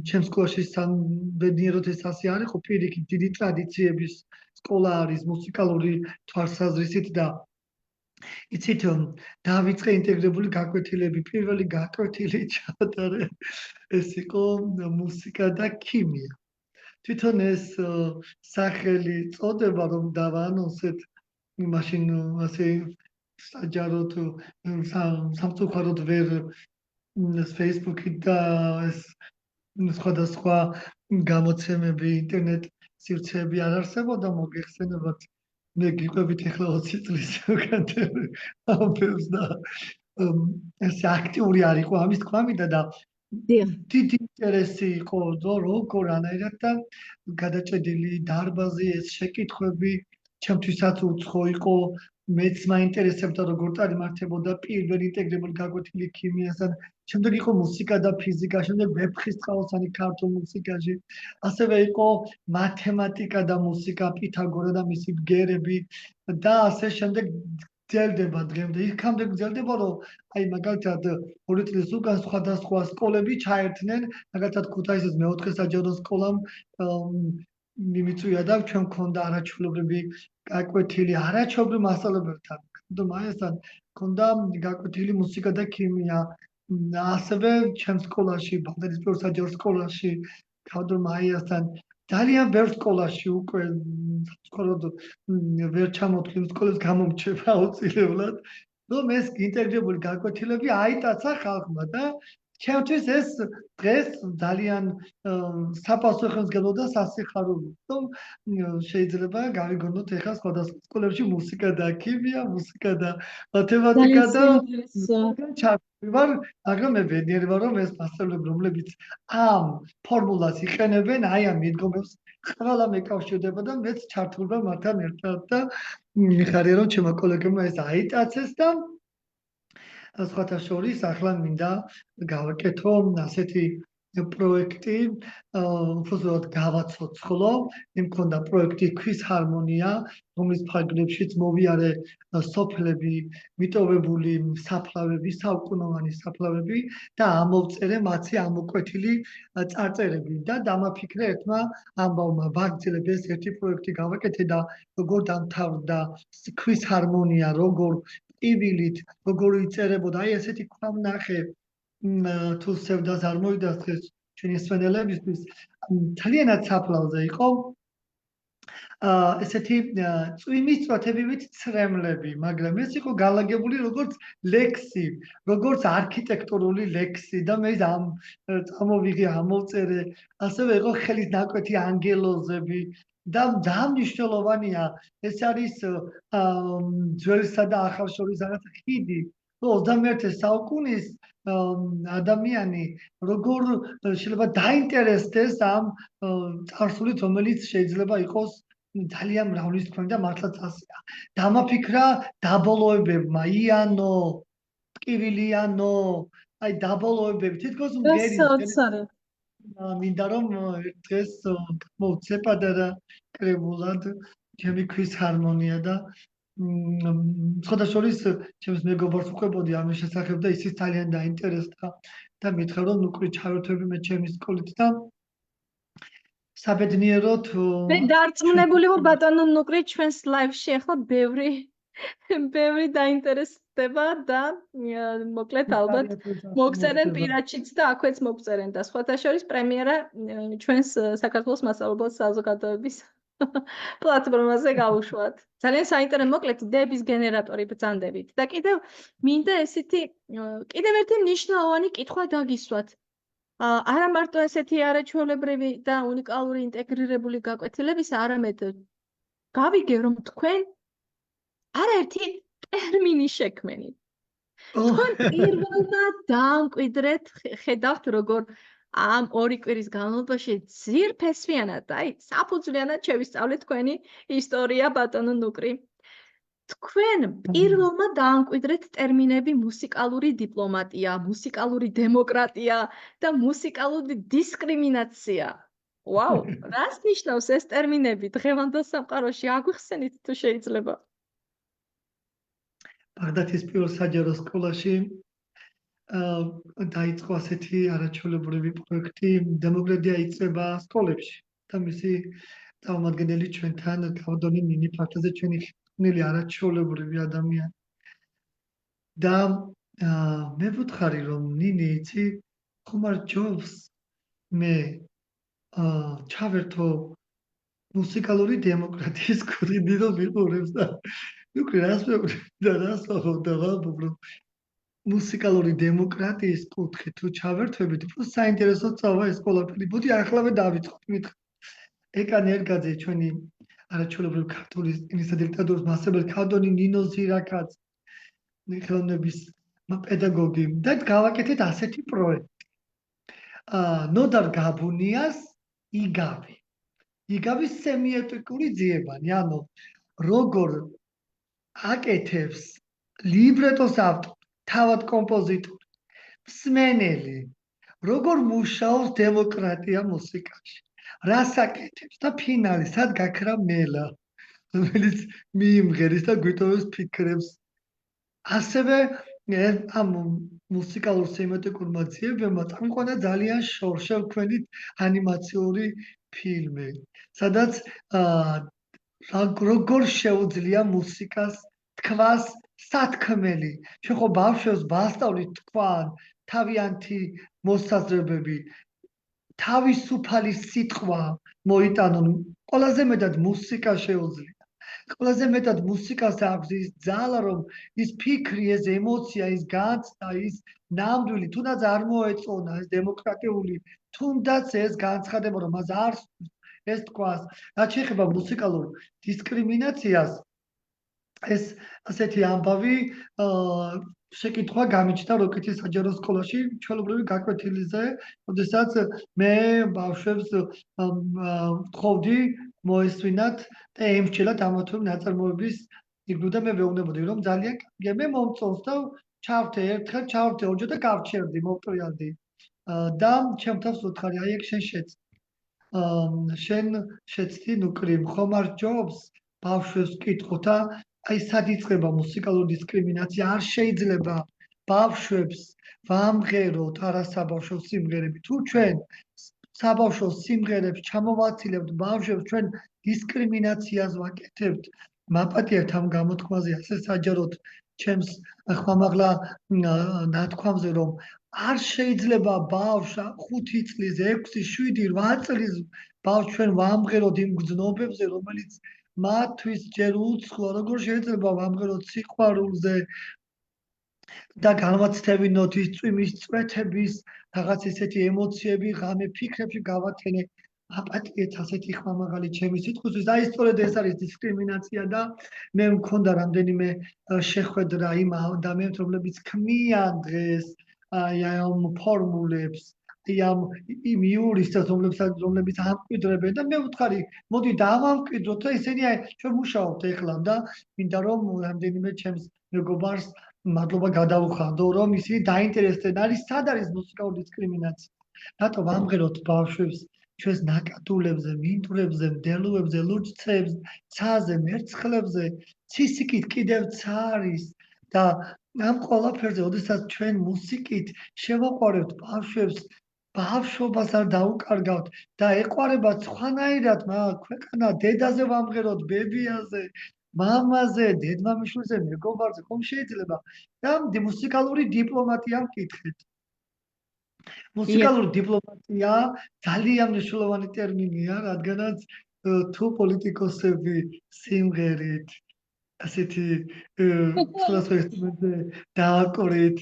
ჩემს სკოლაში სამბედნიეროდ ეს ასე არ იყო, პირიქით დიდი ტრადიციების სკოლა არის მუსიკალური თვალსაზრისით და იცით, დავიწყე ინტეგრირებული გაკვეთილები. პირველი გაკვეთილი ჩავატარე, ეს იყო მუსიკა და ქიმია. თვითონ ეს სახელი წოდება, რომ დავაანონსეთ, მაშინ ასე საჯაროდ სამწუხაროდ ვერ Facebook-ი და ეს სხვადასხვა გამოცემები, ინტერნეტ სივრცეები არ არსებობდა, მოგეხსენებათ. მე გიყვებით ახლა 20 წლის უკანტები ამბებს და ესე აქტიური არ იყო ამის თქვა მინდა და დიდი ინტერესი იყო როგორ ანაირად და გადაჭედილი დარბაზი ეს შეკითხვები ჩემთვისაც უცხო იყო მეც მაინტერესებდა როგორ წარიმართებოდა პირველი ინტეგრირებული გაკვეთილი ქიმიასთან, შემდეგ იყო მუსიკა და ფიზიკა, შემდეგ ვეფხისტყაოსანი ქართულ მუსიკაში, ასევე იყო მათემატიკა და მუსიკა, პითაგორა და მისი ბგერები და ასე შემდეგ გრძელდება დღემდე. იქამდე გრძელდება, რომ აი მაგალითად 2 წლის უკან სხვადასხვა სკოლები ჩაერთნენ, მაგალითად ქუთაისის მეოთხე საჯარო სკოლამ მიმიწვია და ჩვენ მქონდა არაჩვეულებრივი გაკვეთილი არაჩვეულებრივ მასწავლებელთან, და მაესთან მქონდა გაკვეთილი მუსიკა და ქიმია. ასევე ჩემ სკოლაში, ბაღდადის პირველ საჯარო სკოლაში, ქავდორ მაიასთან ძალიან ბევრ სკოლაში უკვე სკოლოდ ვერ ჩამოთვლი სკოლებს გამომრჩება აუცილებლად, რომ ეს ინტეგრირებული გაკვეთილები აიტაცა ხალხმა და ჩემთვის ეს დღეს ძალიან საპასუხისმგებლო და სასიხარულო, რომ შეიძლება გავიგონოთ ეხლა სხვადასხვა სკოლებში მუსიკა და ქიმია, მუსიკა და მათემატიკა და ჩავივარ, მაგრამ მე ბედნიერი ვარ, რომ ეს მასწავლებლები, რომლებიც ამ ფორმულას იყენებენ, აი ამ მიდგომებს ყველა მეკავშირდება და მეც ჩართულობ მათთან ერთად და მიხარია, რომ ჩემო კოლეგებმა ეს აიტაცეს და სხვათა შორის ახლა მინდა გავაკეთო ასეთი პროექტი, უბრალოდ გავაცოცხლო. მქონდა პროექტი ქვის ჰარმონია, რომლის ფარგლებშიც მოვიარე სოფლები, მიტოვებული საფლავები, საუკუნოვანი საფლავები და ამოვწერე მათი ამოკვეთილი წარწერები და დამაფიქრე ერთმა ამბავმა, ვაგრძელებ ეს ერთი პროექტი გავაკეთე და როგორ დამთავრდა ქვის ჰარმონია, როგორ ტკივილით, როგორ იწერებოდა, აი ესეთი ქვა ვნახე, თუ სევდას არ მოიდასხეს ჩვენი სვენელებისთვის, ძალიანაც საფლავზე იყო ესეთი წვიმის წვეთებივით ცრემლები, მაგრამ ეს იყო განლაგებული როგორც ლექსი, როგორც არქიტექტურული ლექსი და მე წამოვიღე, ამოვწერე, ასევე იყო ხელის ნაკვეთი ანგელოზები და ძალიან მნიშვნელოვანია, ეს არის ძველსა და ახალ შორის რაღაც ხიდი, 21 საუკუნის ადამიანი როგორ შეიძლება დაინტერესდეს ამ წარსულით, რომელიც შეიძლება იყოს ძალიან მრავალისმხრივი და მართლაც ასეა. დამაფიქრა დაბოლოებებმა, იანო, ტკივილიანო, აი დაბოლოებები, თითქოს მგერის მინდა რომ დღეს მოვცე პატარა კრებულად ჩემი ქვის ჰარმონია და სხვათა შორის ჩემს მეგობარს ვუყვებოდი ამის შესახებ და ისიც ძალიან დაინტერესდა და მითხრა რომ ნუკრი ჩავერთვები მე ჩემი სკოლით და საბედნიეროდ მე დარწმუნებული ვარ ბატონო ნუკრი ჩვენს ლაივში ახლა ბევრი დაინტერესდება და მოკლედ ალბათ მოგწერენ პირადშიც და აქვეც მოგწერენ და სხვათა შორის პრემიერა ჩვენს საქართველოს მასწავლებლთა საზოგადოების პლატფორმაზე გავუშვათ. ძალიან საინტერესო მოკლედ იდეების გენერატორი ბრძანდებით და კიდევ მინდა ესეთი კიდევ ერთი მნიშვნელოვანი კითხვა დაგისვათ. არა მარტო ესეთი არაჩვეულებრივი და უნიკალური ინტეგრირებული გაკვეთილებისა, არამედ გავიგე რომ თქვენ არაერთი ტერმინი შექმნით. თქვენ პირველმა დაამკვიდრეთ, ხედავთ როგორ ამ 2 კვირის განმავლობაში ძირფესვიანად, აი საფუძვლიანად შევისწავლეთ თქვენი ისტორია ბატონო ნუკრი. თქვენ პირველმა დაამკვიდრეთ ტერმინები მუსიკალური დიპლომატია, მუსიკალური დემოკრატია და მუსიკალური დისკრიმინაცია. ვაუ, რას ნიშნავს ეს ტერმინები დღევანდელ სამყაროში? აგვიხსენით თუ შეიძლება. ბაღდადის პირველ საჯარო სკოლაში დაიწყო ასეთი არაჩვეულებრივი პროექტი, დემოკრატია იწყება სკოლებში და მისი წარმომადგენელი ჩვენთან კავდონი ნინი ფართაზე ჩვენი ხმელი არაჩვეულებრივი ადამიანი. და მე ვუთხარი რომ ნინი იცი ხომ არ ჯობს მე ჩავერთო მუსიკალური დემოკრატიის კურსი რომ ვიყურებს და ნუკრი რას და რას ახობდა ვაბუბრო მუსიკალური დემოკრატიის კუთხე თუ ჩავერთვებით, უფრო საინტერესო სწავლა ეს ყველაფერი. ბუდი ახლავე დავიწყოთ, მითხრა. ეკან ერგაძე ჩვენი არაჩვეულებრივი ქართული ენისა დიქტატურის მასწავლებელი ქავდონი ნინო ზირაკაძე ხელოვნების პედაგოგი და გავაკეთეთ ასეთი პროექტი. ნოდარ გაბუნიას იგავი. იგავის სემიოტიკური ძიებანი, ანუ როგორ აკეთებს ლიბრეტოს ავტორი, თავად კომპოზიტორი, მსმენელი, როგორ მუშაობს დემოკრატია მუსიკაში, რას აკეთებს და ფინალი, სად გაქრა მელა, რომელიც მიიმღერის და გვიტოვებს ფიქრებს. ასევე ამ მუსიკალურ სემიოტიკურმა ძიებებმა წამიყვანა ძალიან შორშევქვენით ანიმაციური ფილმი, სადაც როგორ შეუძლია მუსიკას თქვას სათქმელი. ჩვენ ხო ბავშვებს ვასწავლით თქვან თავიანთი მოსაზრებები, თავისუფალი სიტყვა მოიტანონ. ყველაზე მეტად მუსიკა შეუძლია. ყველაზე მეტად მუსიკას აქვს ის ძალა, რომ ის ფიქრი, ეს ემოცია, ის განცდა, ის ნამდვილი, თუნდაც არ მოეწონა ეს დემოკრატიული, თუნდაც ეს განცხადება, რომ მას არ ეს თქვას. რაც შეეხება მუსიკალურ დისკრიმინაციას, ეს ასეთი ამბავი შეკითხვა გამიჩნდა როკეთის საჯარო სკოლაში ჩვეულებრივი გაკვეთილიზე, როდესაც მე ბავშვებს ვთხოვდი მოესვინათ და ემსჩელათ ამა თუ იმ ნაწარმოების იგდო და მე ვეუბნებოდი, რომ ძალიან კარგია, მე მომწონს და ჩავრთე, ერთხელ ჩავრთე, ორჯერ და გავჩერდი, მოვტრიალდი. და ჩემ თავს ვუთხარი, აი ეგ შენ შეცდი. შენ შეცდი ნუკრიმ, ხომ არ ჯობს ბავშვებს ვკითხოთ, აი სად იწყება მუსიკალური დისკრიმინაცია, არ შეიძლება ბავშვებს ვამღეროთ არასაბავშვო სიმღერები. თუ ჩვენ საბავშვო სიმღერებს ჩამოვაცილებთ ბავშვებს, ჩვენ დისკრიმინაციას ვაკეთებთ. მაპატიებთ ამ გამოთქმაზე ასე საჯაროდ ჩემს ხმამაღლა ნათქვამზე, რომ არ შეიძლება ბავშვს 5 წლის, 6, 7, 8 წლის ბავშვს ჩვენ ვამღეროთ იმ გრძნობებზე, რომელიც მათთვის ჯერ უცხოა, როგორ შეიძლება ვამღეროთ სიყვარულზე და განვაცდევინოთ ის წვიმის წვეთების რაღაც ესეთი ემოციები, ღამე ფიქრებში გავათენე. აპატიეთ ასეთი ხმამაღალი ჩემი სიტყვისთვის. აი სწორედ ეს არის დისკრიმინაცია და მე მქონდა რამდენიმე შეხვედრა იმ ადამიანებს, რომლებიც ქმნიან დღეს აი ამ ფორმულებს, იმ იურისტებს, რომლებიც ამკვიდრებენ და მე ვუთხარი, მოდი დავამკვიდროთ და ისინი ჩვენ მუშაობთ ეხლა და მინდა რომ რამდენიმე ჩემს მეგობარს მადლობა გადავუხადო, რომ ისინი დაინტერესდნენ, არის სად არის მუსიკალური დისკრიმინაცია. რატო ვამღეროთ ბავშვებს ჩვენს ნაკადულებზე, მინდვრებზე, მდელოებზე, ლურჯცეებზე, ცაზე, მერცხლებზე, ცისიკით კიდევ ცა არის და ამ ყველაფერზე, ოდესაც ჩვენ მუსიკით შევაყვარებთ ბავშვებს, ბავშვობას არ დაუკარგავთ და ეყვარებათ სხვანაირად, ქვეყანა დედაზე ვამღეროთ, ბებიაზე, მამაზე, დედმამიშვილზე, მეგობარზე, ხომ შეიძლება? და მუსიკალური დიპლომატია ვკითხეთ. მუსიკალური დიპლომატია ძალიან მნიშვნელოვანი ტერმინია, რადგანაც თუ პოლიტიკოსები სიმღერით ასეთი სხვადასხვა ინსტრუმენტზე დააკორით,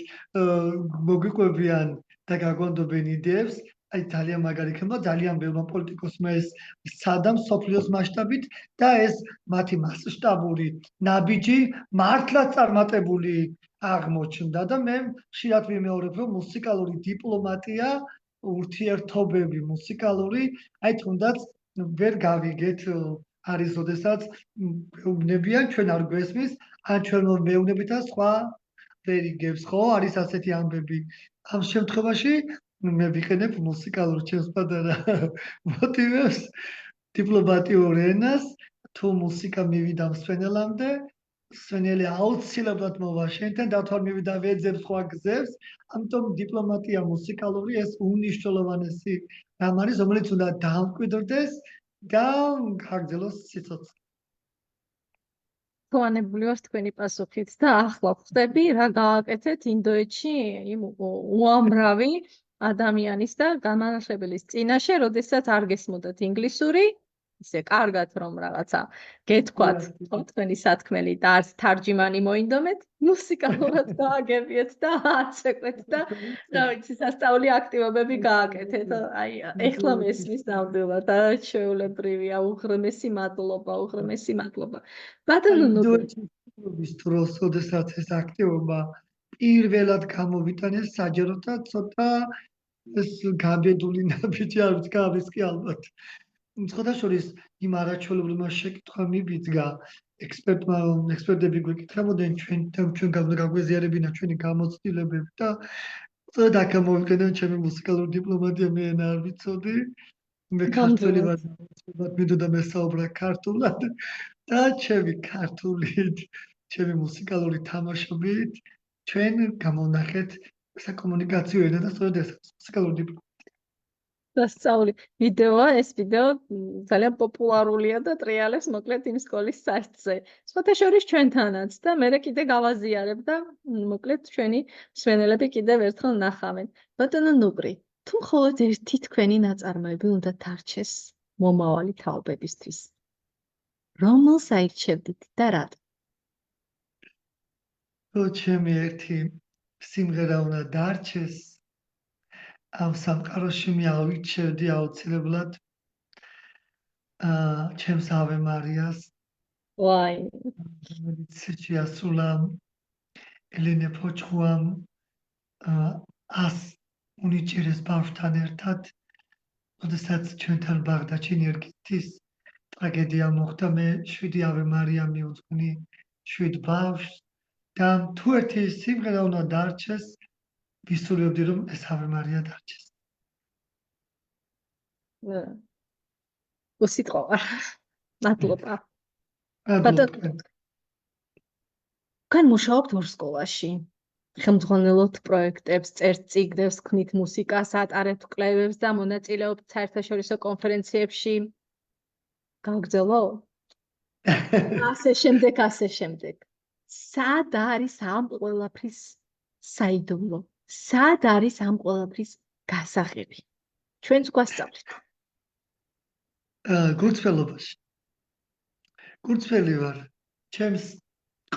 მოგვიყვებიან და გაგვანდობენ იდეებს, აი ძალიან მაგარი იქნება, ძალიან ბევრმა პოლიტიკოსმა ეს სცადა მსოფლიოს მასშტაბით და ეს მათი მასშტაბური ნაბიჯი მართლაც წარმატებული აღმოჩნდა და მე ხშირად ვიმეორებ, რომ მუსიკალური დიპლომატია, ურთიერთობები მუსიკალური, აი თუნდაც ვერ გავიგეთ, არის როდესაც მეუბნებიან, ჩვენ არ გვესმის, ან ჩვენ მეუბნებით და სხვა ვერ იგებს, ხო? არის ასეთი ამბები. ამ შემთხვევაში მე ვიყენებ მუსიკალურ ჩემს პატარა მოტივებს, დიპლომატიურ ენას, თუ მუსიკა მივიდა მსვენელამდე, მსვენელი აუცილებლად მოვა შენთან, და თუ არ მივიდა ვეძებ სხვა გზებს, ამიტომ დიპლომატია მუსიკალური ეს უნიშნულოვანესი რამ არის, რომელიც უნდა დამკვიდრდეს და გაგრძელოს სიცოცხლე. თვანებული ვარ თქვენი პასუხით და ახლა ხვდები რა გააკეთეთ ინდოეთში იმ უამრავი ადამიანის და განმანათლებლის წინაშე, როდესაც არ გესმოდათ ინგლისური, ისე კარგად რომ რაღაცა გეთქვათ, ხო, თქვენი სათქმელი და არც თარჯიმანი მოინდომეთ, მუსიკალურად გააგებიეთ და აცეკვეთ და რა ვიცი, სასწაული აქტივობები გააკეთეთ. აი, ეხლა მესმის ნამდვილად და ჩვეულებრივია, უღრმესი მადლობა, უღრმესი მადლობა. ბატონო ინდოეთის დროს, როდესაც ეს აქტივობა პირველად გამოვიტანეს, საჯაროთა ცოტა ეს გაბედული ნაბიჯი არ ვიცი, გავისკი ალბათ. სხვადასხვა იმ არაჩვეულებრივმა შეკითხვა მიბიძგა, ექსპერტები გვეკითხებოდნენ ჩვენ გაგვეზიარებინა ჩვენი გამოცდილებები და სწორედ აქ გამოვიყენე ჩემი მუსიკალური დიპლომატია მე ენა არ ვიცოდი მე ქართველი ვარ მიდოდა მესაუბრა ქართულად და ჩემი ქართულით ჩემი მუსიკალური თამაშობით ჩვენ გამოვნახეთ საკომუნიკაციო ენა და სწორედ ეს მუსიკალური დიპლომატია დასწავლი ეს ვიდეო ძალიან პოპულარულია და ტრიალებს მოკლედ იმ სკოლის საიტზე. სხვათა შორის ჩვენთანაც და მე კიდე გავაზიარებ და მოკლედ ჩვენი მსმენელები კიდევ ერთხელ ნახავენ. ბატონო ნუკრი, თუ მხოლოდ ერთი თქვენი ნაწარმოები უნდა დარჩეს მომავალი თაობებისთვის. რომელს აირჩევდით და რატო? ჩემი ერთი სიმღერა უნდა დარჩეს ამ სამყაროში მე ავირჩევდი აუცილებლად ჩემს ავე მარიას ვაი, რომელიც შეასრულა ელენე ფოჩხუამ ას უნიჭერეს ბავშვთან ერთად როდესაც ჩვენთან ბაღდათში ნერგეთის ტრაგედია მოხდა მე 7 ავე მარია მიუძღვნი 7 ბავშვს და თუ ერთი სიმღერა უნდა დარჩეს ვისურვებდი რომ ეს ავე მარია დარჩეს უსიტყვა ვარ. მადლობა. ბატონო თქვენ მუშაობთ ორ სკოლაში. ხელმძღვანელობთ პროექტებს, წერთ წიგნებს, ქმნით მუსიკას, ატარებთ კვლევებს და მონაწილეობთ საერთაშორისო კონფერენციებში. გავგრძელო? ასე შემდეგ. სად არის ამ ყველაფრის საიდუმლო? სად არის ამ ყველაფრის გასაღები? ჩვენც გვასწავლეთ. გულწრფელობაში. გულწრფელი ვარ. ჩემს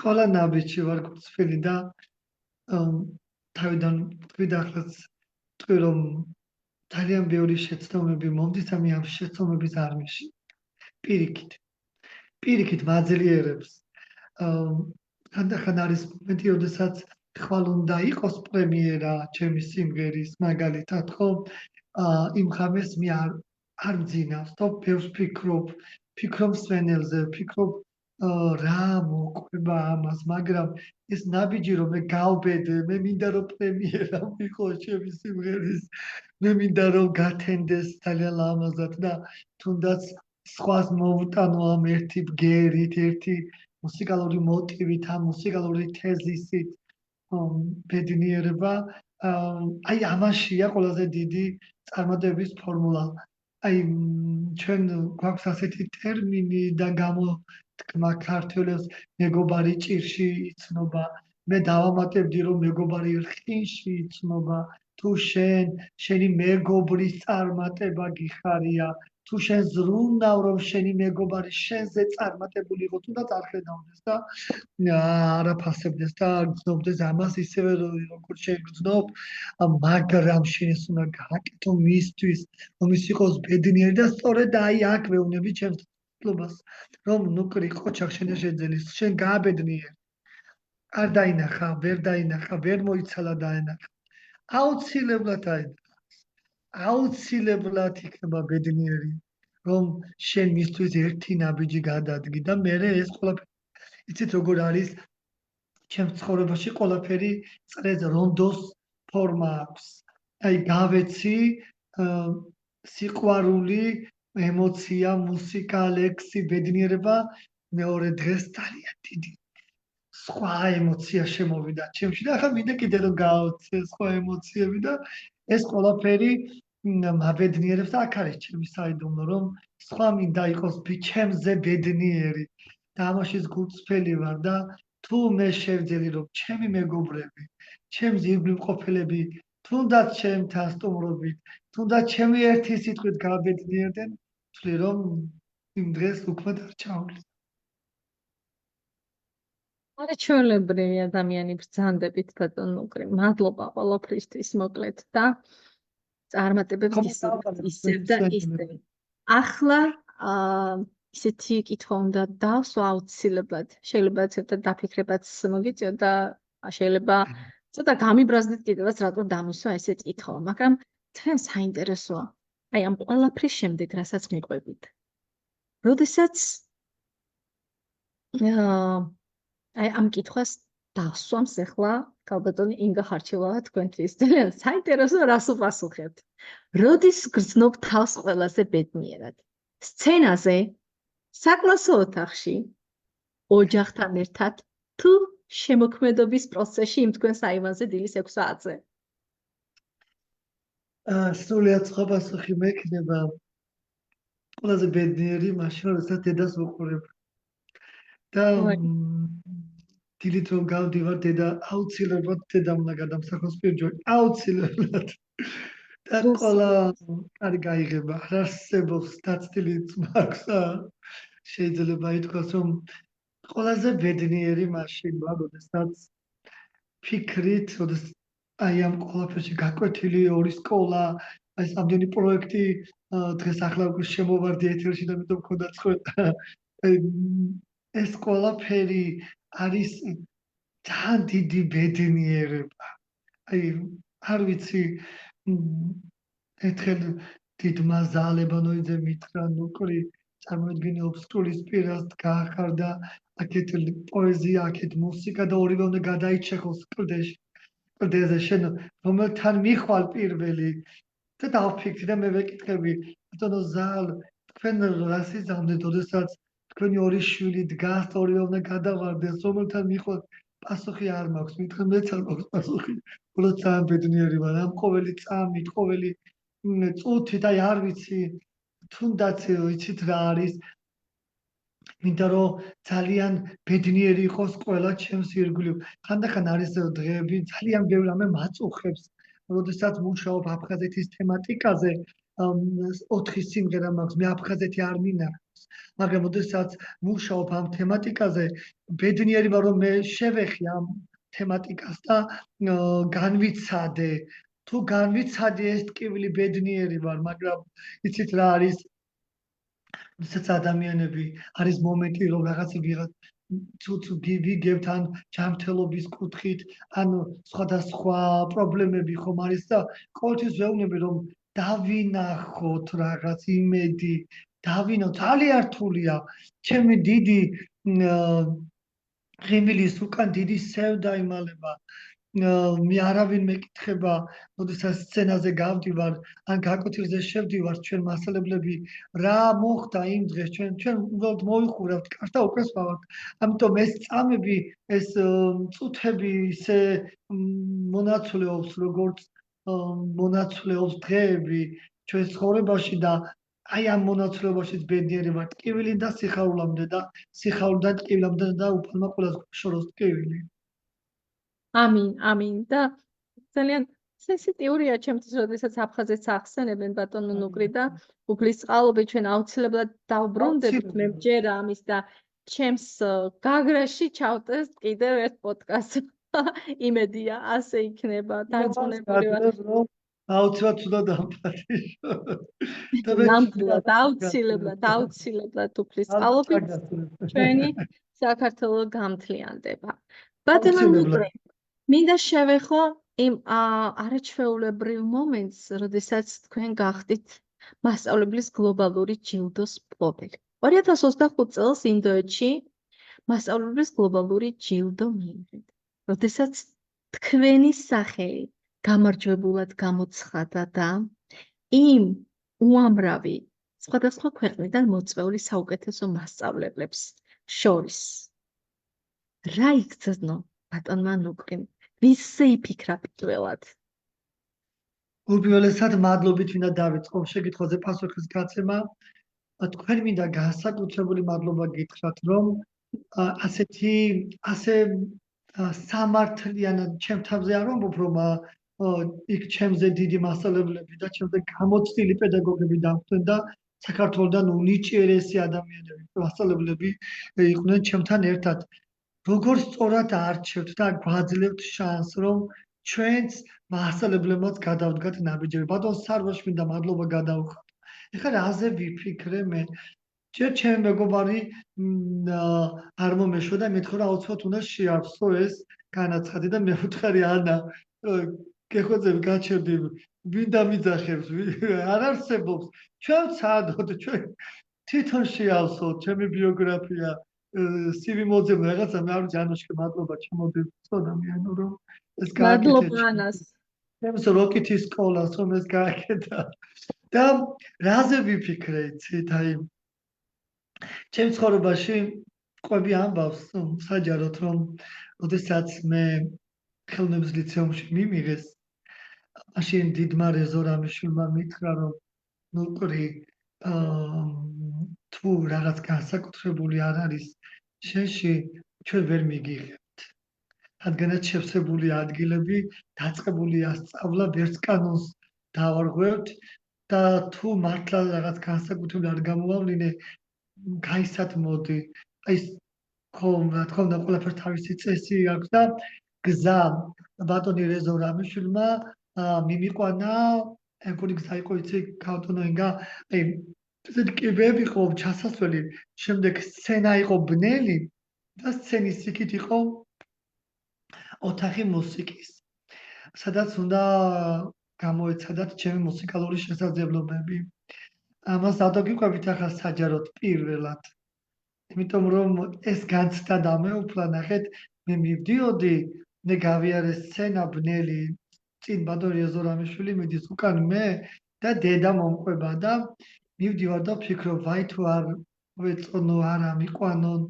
ყველა ნაბიჯში ვარ გულწრფელი და თავიდან ვთქვი და ახლა ვთქვი რომ ძალიან ბევრი შეცდომები მომდის და მე ამ შეცდომების არმიაში. პირიქით მაძლიერებს. ხანდახან არის მომენტი, როდესაც ხვალ უნდა იყოს პრემიერა ჩემი სიმღერის მაგალითად ხო იმ ხამეს მე არ მძინავს და ბევრს ფიქრობ მსვენელზე, ფიქრობ რა მოყვება ამას, მაგრამ ეს ნაბიჯი რომ მე გავბედე, მე მინდა რომ პრემიერა მიყოს ჩემი სიმღერის, მე მინდა რომ გათენდეს ძალიან ლამაზად და თუნდაც სხვას მოვუტანო ამ ერთი ბგერით, ერთი მუსიკალური მოტივით, ამ მუსიკალური თეზისით ბედნიერება, აი ამაშია ყველაზე დიდი წარმატების ფორმულა. აი ჩვენ გვაქვს ასეთი ტერმინი და გამოთქმა ქართველებს მეგობარი ჭირში იცნობა. მე დავამატებდი რომ მეგობარი რხინში იცნობა. თუ შენი მეგობრის წარმატება გიხარია, თუ შენ ზრუნავ რომ შენი მეგობარი შენზე წარმატებული იყო, თუნდაც არ ხედავდეს და არ აფასებდეს და გრძნობდეს ამას ისევე როგორც შენ გრძნობ, მაგრამ შენ ეს უნდა გააკეთო მისთვის, რომ ის იყოს ბედნიერი და სწორედ აი აქ ვეუბნები ჩემს მშობლობას, რომ ნუკრი ყოჩახ შენ შეძენის, შენ გააბედნიერი. არ დაინახა, ვერ მოიცალა დაენახა. აუცილებლად იქნება ბედნიერი, რომ შენ მისთვის ერთი ნაბიჯი გადადგი და მე ეს ყველაფერი იცით როგორ არის ჩემს ცხოვრებაში ყველაფერი წრეზე რონდოს ფორმა აქვს. აი გავეცი სიყვარული, ემოცია, მუსიკა, ლექსი, ბედნიერება მეორე დღეს ძალიან დიდი სხვა ემოცია შემოვიდა ჩემში და ახლა მინდა კიდე რომ გავაცე სხვა ემოციები და ეს ყველაფერი მაბედნიერებს და აქ არის ჩემი საიდუმლო რომ სხვა მინდა იყოს ჩემზე ბედნიერი და ამაშიც გულწრფელი ვარ და თუ მე შევძელი რომ ჩემი მეგობრები, ჩემს ირგვლივ ყოფილები თუნდაც ჩემთან სტუმრობით, თუნდაც ჩემი ერთი სიტყვით გააბედნიერდნენ, ვთვლი რომ იმ დღეს უქმად არ ჩავვლი. არაჩვეულებრივი ადამიანი ბრძანდებით ბატონო ნუკრი. მადლობა ყველაფრისთვის მოკლედ და წარმატებებს ისევ და ისევ. ახლა ისეთი კითხვა უნდა დავსვა აუცილებლად. შეიძლება ცოტა დაფიქრებაც მოგიწიოთ და შეიძლება ცოტა გამიბრაზდეთ კიდევაც რატო დამისვა ესეთ კითხვა, მაგრამ თქვენ საინტერესოა. აი ამ ყველაფრის შემდეგ, რასაც მიყვებით. როდესაც აი ამ კითხვას დავსვამს ახლა ქალბატონი ინგა ხარჩილავა თქვენთვის. ძალიან საინტერესო რას უპასუხებთ. როდის გრძნობ თავს ყველაზე ბედნიერად? სცენაზე, საკლასო ოთახში, ოჯახთან ერთად თუ შემოქმედობის პროცესში იმ თქვენ საიმანზე დილის 6 საათზე? სრულიად სხვა პასუხი მექნება. ყველაზე ბედნიერი მაშინ, როდესაც დედას ვუყურებ. და დილით რომ გავდივარ, დედა აუცილებლად დედამ უნდა გადამსახოს პირჯოი. აუცილებლად. და ყველა კარი გაიღება. არ არსებობს დაცდილი ძმაქვს. შეიძლება ითქვას, რომ ყველაზე ბედნიერი მაშინაა, როდესაც ფიქრით, როდესაც აი ამ ყველაფერში გაკვეთილი ორი სკოლა, აი სამდენი პროექტი დღეს ახლა უკვე შემოვარდი ეთერში და მეტყვი მქონდა წყვეტა. ეს ყველაფერი არის ძალიან დიდი ბედნიერება. აი არ ვიცი ერთხელ დიდმა ზალებანოიძე მითხრა ნუკრი წარმოიდგინე ობსკურის პირას გაახარდა აქეთ პოეზია, აქეთ მუსიკა და ორივე უნდა გადაიჩეხოს კლდეზე შენ რომელთან მიხვალ პირველი და დავფიქრდი და მე ვეკითხები ბატონო ზალ თქვენ რას იზამთრეთ როდესაც თქვენი ორი შვილი დგას და ორივე უნდა გადავარდეს რომელთან მიხვალ პასუხი არ მაქვს მითხრა მეც არ მაქვს პასუხი უბრალოდ ძალიან ბედნიერი ვარ ამ ყოველი წამით ყოველი წუთით აი არ ვიცი თუნდაც იცით რა არის მინდა რომ ძალიან ბედნიერი იყოს ყველა ჩემს ირგვლივ. ხანდახან არის დღეები ძალიან ბევრი რამე მაწუხებს. როდესაც მუშაობ აფხაზეთის თემატიკაზე, 4 სიმღერა მაქვს, მე აფხაზეთი არ მინახავს. მაგრამ როდესაც მუშაობ ამ თემატიკაზე, ბედნიერი ვარ რომ მე შევეხი ამ თემატიკას და განვიცადე. თუ განვიცადე ეს ტკივილი ბედნიერი ვარ, მაგრამ იცით რა არის როდესაც ადამიანები არის მომენტი რომ რაღაც თუ ვიგებთ ან ჯანმრთელობის კუთხით ან სხვადასხვა პრობლემები ხომ არის და ყოველთვის ვეუბნები რომ დავინახოთ რაღაც იმედი დავინო ძალიან რთულია ჩემი დიდი ღიმილის უკან დიდი სევდა იმალება მე არავინ მეკითხება, როდესაც სცენაზე გავდივარ, ან გაკვეთილზე შევდივარ, ჩვენ მასალებლები რა მოხდა იმ დღეს, ჩვენ უბრალოდ მოვიხურავთ კარს და უკვე ვსვავართ. ამიტომ ეს წამები, ეს წუთები ისე მონაცვლეობს, როგორც მონაცვლეობს დღეები ჩვენს ცხოვრებაში და აი ამ მონაცვლეობაშიც ბედნიერი ვარ ტკივილიდან და სიხარულამდე და სიხარულიდან ტკივილამდე და უფალმა ყველას შოროს ტკივილი. ამინ და ძალიან სენსიტიურია ჩემთვის, როდესაც აფხაზეთს ახსენებენ ბატონო ნუკრი და უფლის წყალობით ჩვენ აუცილებლად დავბრუნდებით მე მჯერა ამის და ჩემს გაგრაში ჩავტეს კიდევ ერთ პოდკასტს. იმედია ასე იქნება დარწმუნებული ვარ. აუცილებლად უნდა დავფათიშო. აუცილებლად უფლის წყალობით ჩვენი საქართველო გამთლიანდება. ბატონო ნუკრი მინდა შევეხო იმ არაჩვეულებრივ მომენტს, როდესაც თქვენ გახდით მასწავლებლის გლობალური ჯილდოს მფლობელი. 2025 წელს ინდოეთში მასწავლებლის გლობალური ჯილდო მიიღეთ. როდესაც თქვენი სახელი გამარჯვებულად გამოცხადა და იმ უამრავი სხვადასხვა ქვეყნიდან მოწვეული საუკეთესო მასწავლებლებს შორის რა იგრძნო ბატონმა ნუკრიმ? ვისზე იფიქრა პირველად? უპირველესად მადლობით მინდა დავიწყო შეკითხვაზე პასუხის გაცემა. თქვენ მინდა განსაკუთრებული მადლობა გითხრათ, რომ ასე სამართლიანად ჩემ თავზე არ ვამბობ, რომ იქ ჩემზე დიდი მასწავლებლები და ჩემზე გამოცდილი პედაგოგები დახვდნენ და საქართველოსთან უნიჭიერესი ადამიანები, მასწავლებლები იყვნენ ჩემთან ერთად. როგორ სწორად არჩევთ და გვაძლევთ შანსს, რომ ჩვენც მასწავლებლებმაც გადავდგათ ნაბიჯები. ბატონ სარვაშ მინდა მადლობა გადავხატო. ეხლა რაზე ვიფიქრე მე? ჯერ ჩემი მეგობარი არ მომეშვა და მეთქო რა აუცილებლად უნდა შეავსო ეს განაცხადი და მე ვუთხარი ანა გეხვეწები გაჩერდი ვინ დამიძახებს არ არსებობს ჩვენ ცადოთ ჩვენ თვითონ შეავსოთ ჩემი ბიოგრაფია CV მოძებნა რაღაცა მე არ ვიცი ანოშკა მადლობა ჩემოდი ადამიანო რომ ეს მადლობა გააკეთე ანას. ჩემს როკეთის სკოლას რომ ეს გააკეთა და რაზე ვიფიქრე იცით აი ჩემ ცხოვრებაში ყვები ამბავს საჯაროდ რომ ოდესაც მე ხელოვნების ლიცეუმში მიმიღეს მაშინ დიდმა რეზორამიშვილმა მითხრა რომ ნუკრი თუ რაღაც განსაკუთრებული არ არის შენში ჩვენ ვერ მიგიღებთ რადგანაც შევსებული ადგილები დაწყებულია სწავლა ვერც კანონს დავარღვევთ და თუ მართლა რაღაც განსაკუთრებული არ გამოავლინე გაისად მოდი აი ხომ რა თქმა უნდა ყველაფერს თავისი წესი აქვს და გზა ბატონი რეზო რამიშვილმა მიმიყვანა ეგური გზა იყო იცი ქავტონოინგა აი ესეთი კიბეები იყო ჩასასვლელი შემდეგ სცენა იყო ბნელი და სცენის იქით იყო ოთახი მუსიკის სადაც უნდა გამოეცადათ ჩემი მუსიკალური შესაძლებლობები ამას დაგიყვებით ახლა საჯაროდ პირველად იმიტომ რომ ეს განცდა დამეუფლა ნახეთ მე მივდიოდი მე გავიარე სცენა ბნელი წინ ბატონი რეზორამიშვილი მიდის უკან მე და დედა მომყვება და მივდივარ და ვფიქრობ ვაი თუ არ ვეწონო არა მიყვანონ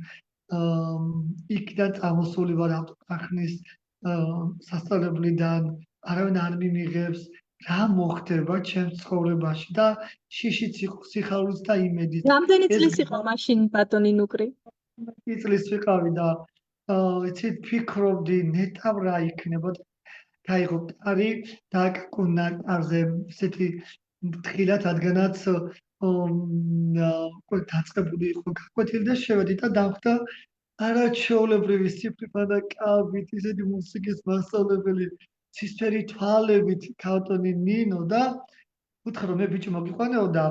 იქიდან წამოსული ვარ ავტოთახნის სასწავლებლიდან არავინ არ მიმიღებს რა მოხდება ჩემს ცხოვრებაში და შიშიც იყო სიხარულიც და იმედიც რამდენი წლის იყო მაშინ ბატონი ნუკრი? წლის ვიყავი და იცით ფიქრობდი ნეტავ რა იქნება გაიღო კარი დააკაკუნა კარზე ესეთი თხილად რადგანაც დაწყებული იყო გაკვეთილი და შევედი და დამხდა არაჩვეულებრივი სიფრიფა და კალბით ისეთი მუსიკის მასწავლებელი ცისფერი თვალებით ქავტონი ნინო და უთხრა რომ მე ბიჭი მოგიყვანეო და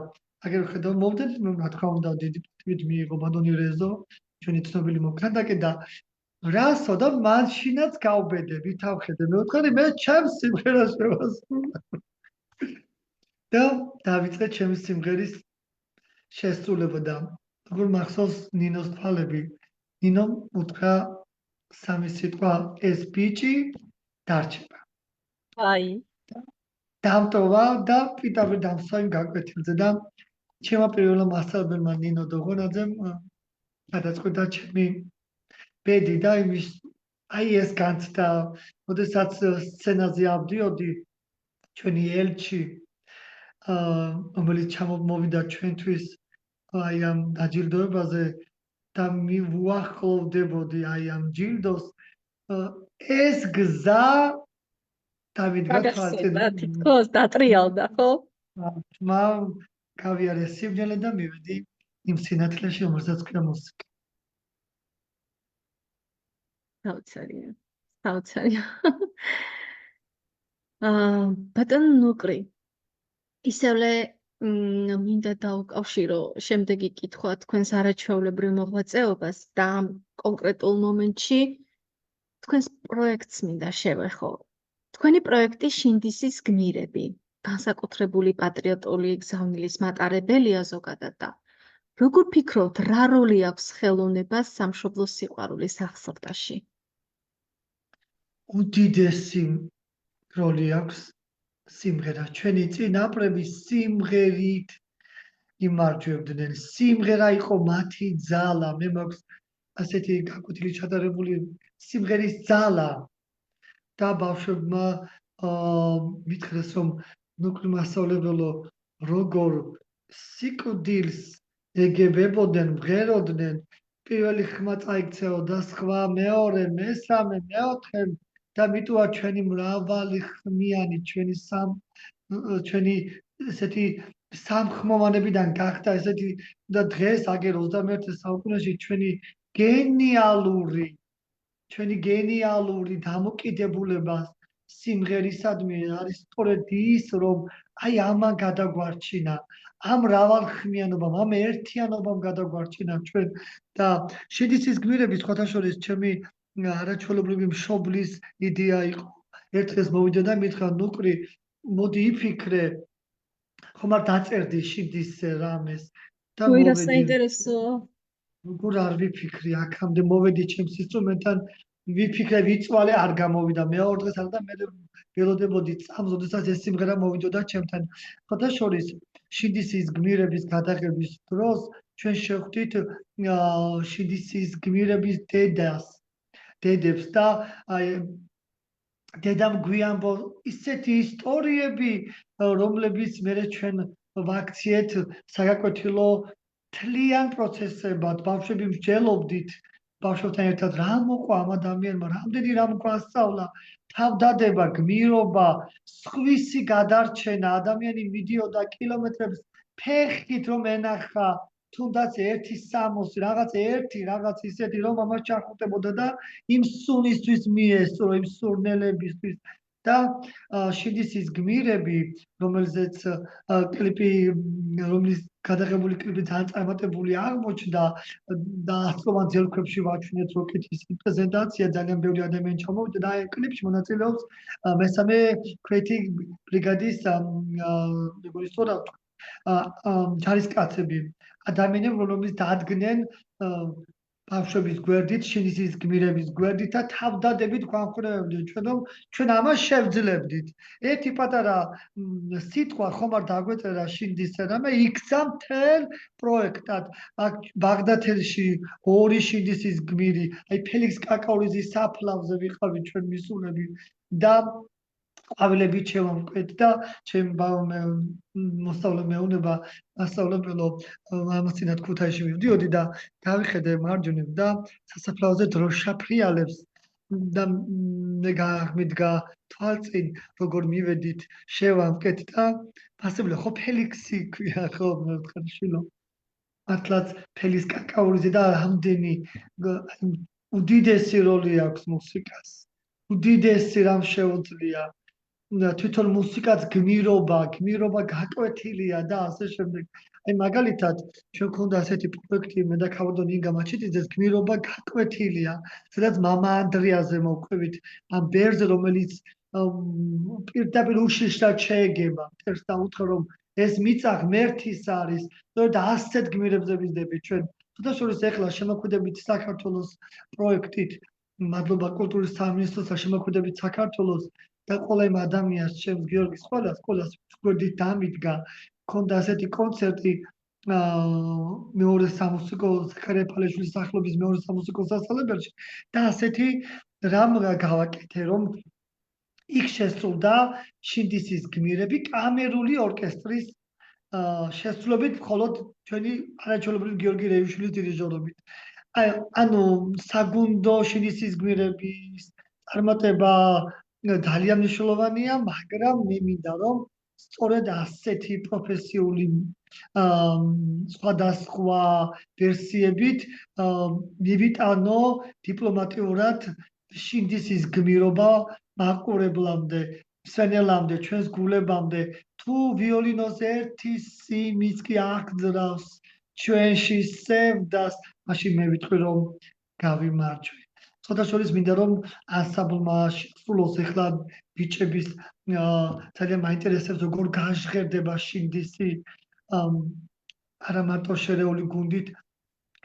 აგერ ხედავ მომდენთ მე რა თქმა უნდა დიდი პატივით მიიღო ბატონი რეზო ჩვენი ცნობილი მოქანდაკე და რასო და მაშინაც გავბედე ვითავხედე მე ვთქვი მე ჩემს სიმღერას შევასრულე და დავიწყე ჩემი სიმღერის შესრულება და როგორ მახსოვს ნინოს თვალები ნინომ უთხრა სამი სიტყვა ეს ბიჭი დარჩება აი დამტოვა და პიტაპი დამსვა იმ გაკვეთილზე და ჩემმა პირველმა მასწავლებელმა ნინო დოღონაძემ გადაწყვიტა ჩემი ბედი და იმის აი ეს განცდა როდესაც სცენაზე ავდიოდი ჩვენი ელჩი რომელიც ჩამოვიდა ჩვენთვის აი ამ დაჯილდოებაზე და მივუახლოვდებოდი აი ამ ჯილდოს ეს გზა დავიდგა თვალწინ თითქოს დატრიალდა ხო? თმა გავიარე სიბნელე და მივედი იმ სინათლეში რომელსაც ქვია მუსიკა საოცარია ბატონ ნუკრი ისევ მინდა დავუკავშირო შემდეგი კითხვა თქვენს არაჩვეულებრივ მოღვაწეობას და ამ კონკრეტულ მომენტში თქვენს პროექტს მინდა შევეხო. თქვენი პროექტი შინდისის გმირები, განსაკუთრებული პატრიოტული გზავნილის მატარებელია ზოგადად და როგორ ფიქრობთ, რა როლი აქვს ხელოვნებას სამშობლოს სიყვარულის აღსრდაში? უდიდესი როლი აქვს სიმღერა ჩვენი წინაპრები სიმღერით იმარჯვებდნენ სიმღერა იყო მათი ძალა მე მაქვს ასეთი გაკვეთილი ჩატარებული სიმღერის ძალა და ბავშვებმა მითხრეს რომ ნუკრი მასწავლებელო როგორ სიკვდილს ეგებებოდნენ მღეროდნენ პირველი ხმა წაიქცეოდა სხვა მეორე მესამე მეოთხე და მიტოვა ჩვენი მრავალი ხმიანი ჩვენი ესეთი სამხმოვანებიდან გახდა ესეთი და დღეს აგერ 21 საუკუნეში ჩვენი გენიალური დამოკიდებულება სიმღერისადმი არის სწორედ ის რომ აი ამან გადაგვარჩინა ამ მრავალხმიანობამ ამ ერთიანობამ გადაგვარჩინა ჩვენ და შინდისის გმირების სხვათა შორის ჩემი არაჩვეულებრივი მშობლის იდეა იყო ერთ დღეს მოვიდა და მითხრა ნუკრი მოდი იფიქრე ხომ არ დაწერდი შინდის რამეს და ვირა საინტერესო როგორ არ ვიფიქრი აქამდე მოვედი ჩემს ინსტრუმენტთან ვიფიქრე ვიწვალე არ გამოვიდა მეორე დღეს არ და მე ველოდებოდი წამს როდესაც ეს სიმღერა მოვიდოდა ჩემთან ხოთა შორის შიდისის გმირების გადაღების დროს ჩვენ შევხვდით შიდისის გმირების დედებს და აი დედამ გვიანბო ისეთი ისტორიები რომლებიც მე ჩვენ ვაქციეთ საგაკვეთილო თლიან პროცესებად ბავშვები მსჯელობდით ბავშვებთან ერთად რა მოყვა ამ ადამიანმა რამდენი რამ გვასწავლა თავდადება გმირობა სხვისი გადარჩენა ადამიანი მიდიოდა კილომეტრებს ფეხით რომ ენახა თუნდაც ერთი სამოსი რაღაც ისეთი რომ ამას ჩახუტებოდა და იმ სუნისთვის მიესწრო იმ სურნელებისთვის და შიდისის გმირები რომელზეც კლიპი რომლის გადაღებული კლიპი ძალიან წარმატებული აღმოჩნდა და ასწლოვან ძელქვებში ვაჩვენეთ როკეთის პრეზენტაცია ძალიან ბევრი ადამიანი ჩამოვიდა და აი კლიპში მონაწილეობს მესამე ქვეითი ბრიგადის მეგონის თორა ჯარისკაცები ადამიანები რომლებიც დადგნენ ბავშვების გვერდით, შიდისის გმირების გვერდით და თავდადებით გვამხრევებდნენ ჩვენ ამას შევძლებდით. ერთი პატარა სიტყვა ხომ არ დაგვეწერა შიდისზე, რამე იქცა მთელ პროექტად. ბაღდათში ორი შიდისის გმირი, აი ფელიქს კაკაურიძის საფლავზე ვიყავით ჩვენ მისულები და ყვავილებით შევამკვეთ და ჩემ მოსწავლე მეუნება მასწავლებელო ამასინად ქუთაისში ვიდიოდი და დავიხედე მარჯვნივ და სასაფლაოზე დროშა ფრიალებს და მე გამიდგა თვალწინ როგორ მივედით შევამკვეთ და მასწავლე ხო ფელიქსი ქვია ხო მე ვთქვი შილო მართლაც ფელიქს კაკაურიძე და რამდენი უდიდესი როლი აქვს მუსიკას უდიდესი რამ შეუძლია თვითონ მუსიკაც გმირობა გაკვეთილია და ასე შემდეგ. აი მაგალითად ჩვენ გქონდა ასეთი პროექტი მე და ქავდონ ინგა მაჩიტიძეს გმირობა გაკვეთილია, სადაც მამა ანდრიაზე მოვყვებით ამ ბერზე რომელიც პირდაპირ უშიშრად შეეგება მტერს და უთხრა რომ ეს მიწა ღმერთის არის, და ასეთ გმირებზე ვიზდებით ჩვენ. თუმცა შორის ეხლა შემოქმედებით საქართველოს პროექტით მადლობა კულტურის სამინისტროს და შემოქმედებით საქართველოს და ყველა იმ ადამიანს ჩემს გიორგის ყველას გვერდით დამიდგა ქონდა ასეთი კონცერტი მეორე სამუსიკო ზაქარია ფალეშვილის სახელობის მეორე სამუსიკო სასწავლებელში და ასეთი რამ გავაკეთე რომ იქ შესრულდა შიდისის გმირები კამერული ორკესტრის შესრულებით მხოლოდ ჩვენი არაჩვეულებრივი გიორგი რეიშვილის დირიჟორობით ანუ საგუნდო შიდისის გმირების წარმატება ძალიან მნიშვნელოვანია, მაგრამ მე მინდა რომ სწორედ ასეთი პროფესიული სხვადასხვა ვერსიებით მივიტანო დიპლომატიურად შიდისის გმირობა მაყურებლამდე, მსმენელამდე, ჩვენს გულებამდე. თუ ვიოლინოს ერთი სიმიც კი აღძრავს ჩვენში სევდას, მაშინ მე ვიტყვი რომ გავიმარჯვე. ცოტა შორის მინდა რომ ანსამბლმა სრულოს ეხლა ბიჭების ძალიან მაინტერესებს როგორ გაჟღერდება შიდისი არა მარტო შერეული გუნდით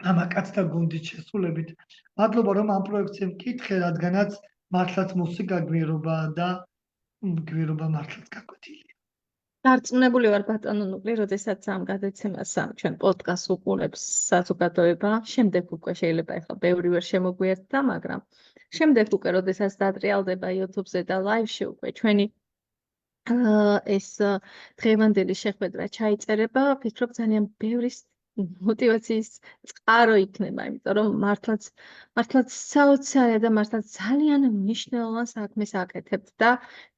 მამაკაცთა გუნდით შესრულებით. მადლობა რომ ამ პროექტს მკითხე, რადგანაც მართლაც მუსიკა გმირობაა და გმირობა მართლაც გაკვეთილია. დარწმუნებული ვარ ბატონო ნუკლი, როდესაც ამ გადაცემას ჩვენ პოდკასტს უყურებს საზოგადოება, შემდეგ უკვე შეიძლება ახლა ბევრი ვერ შემოგვიერთდა, მაგრამ შემდეგ უკვე როდესაც დატრიალდება YouTube-ზე და live-ში უკვე ჩვენი ეს დღევანდელი შეხვედრა ჩაიწერება, ვფიქრობ ძალიან ბევრი мотиваციის წყარო იქნება, იმიტომ რომ მართლაც საოცარია და მართლაც ძალიან მნიშვნელოვან საქმეს აკეთებთ და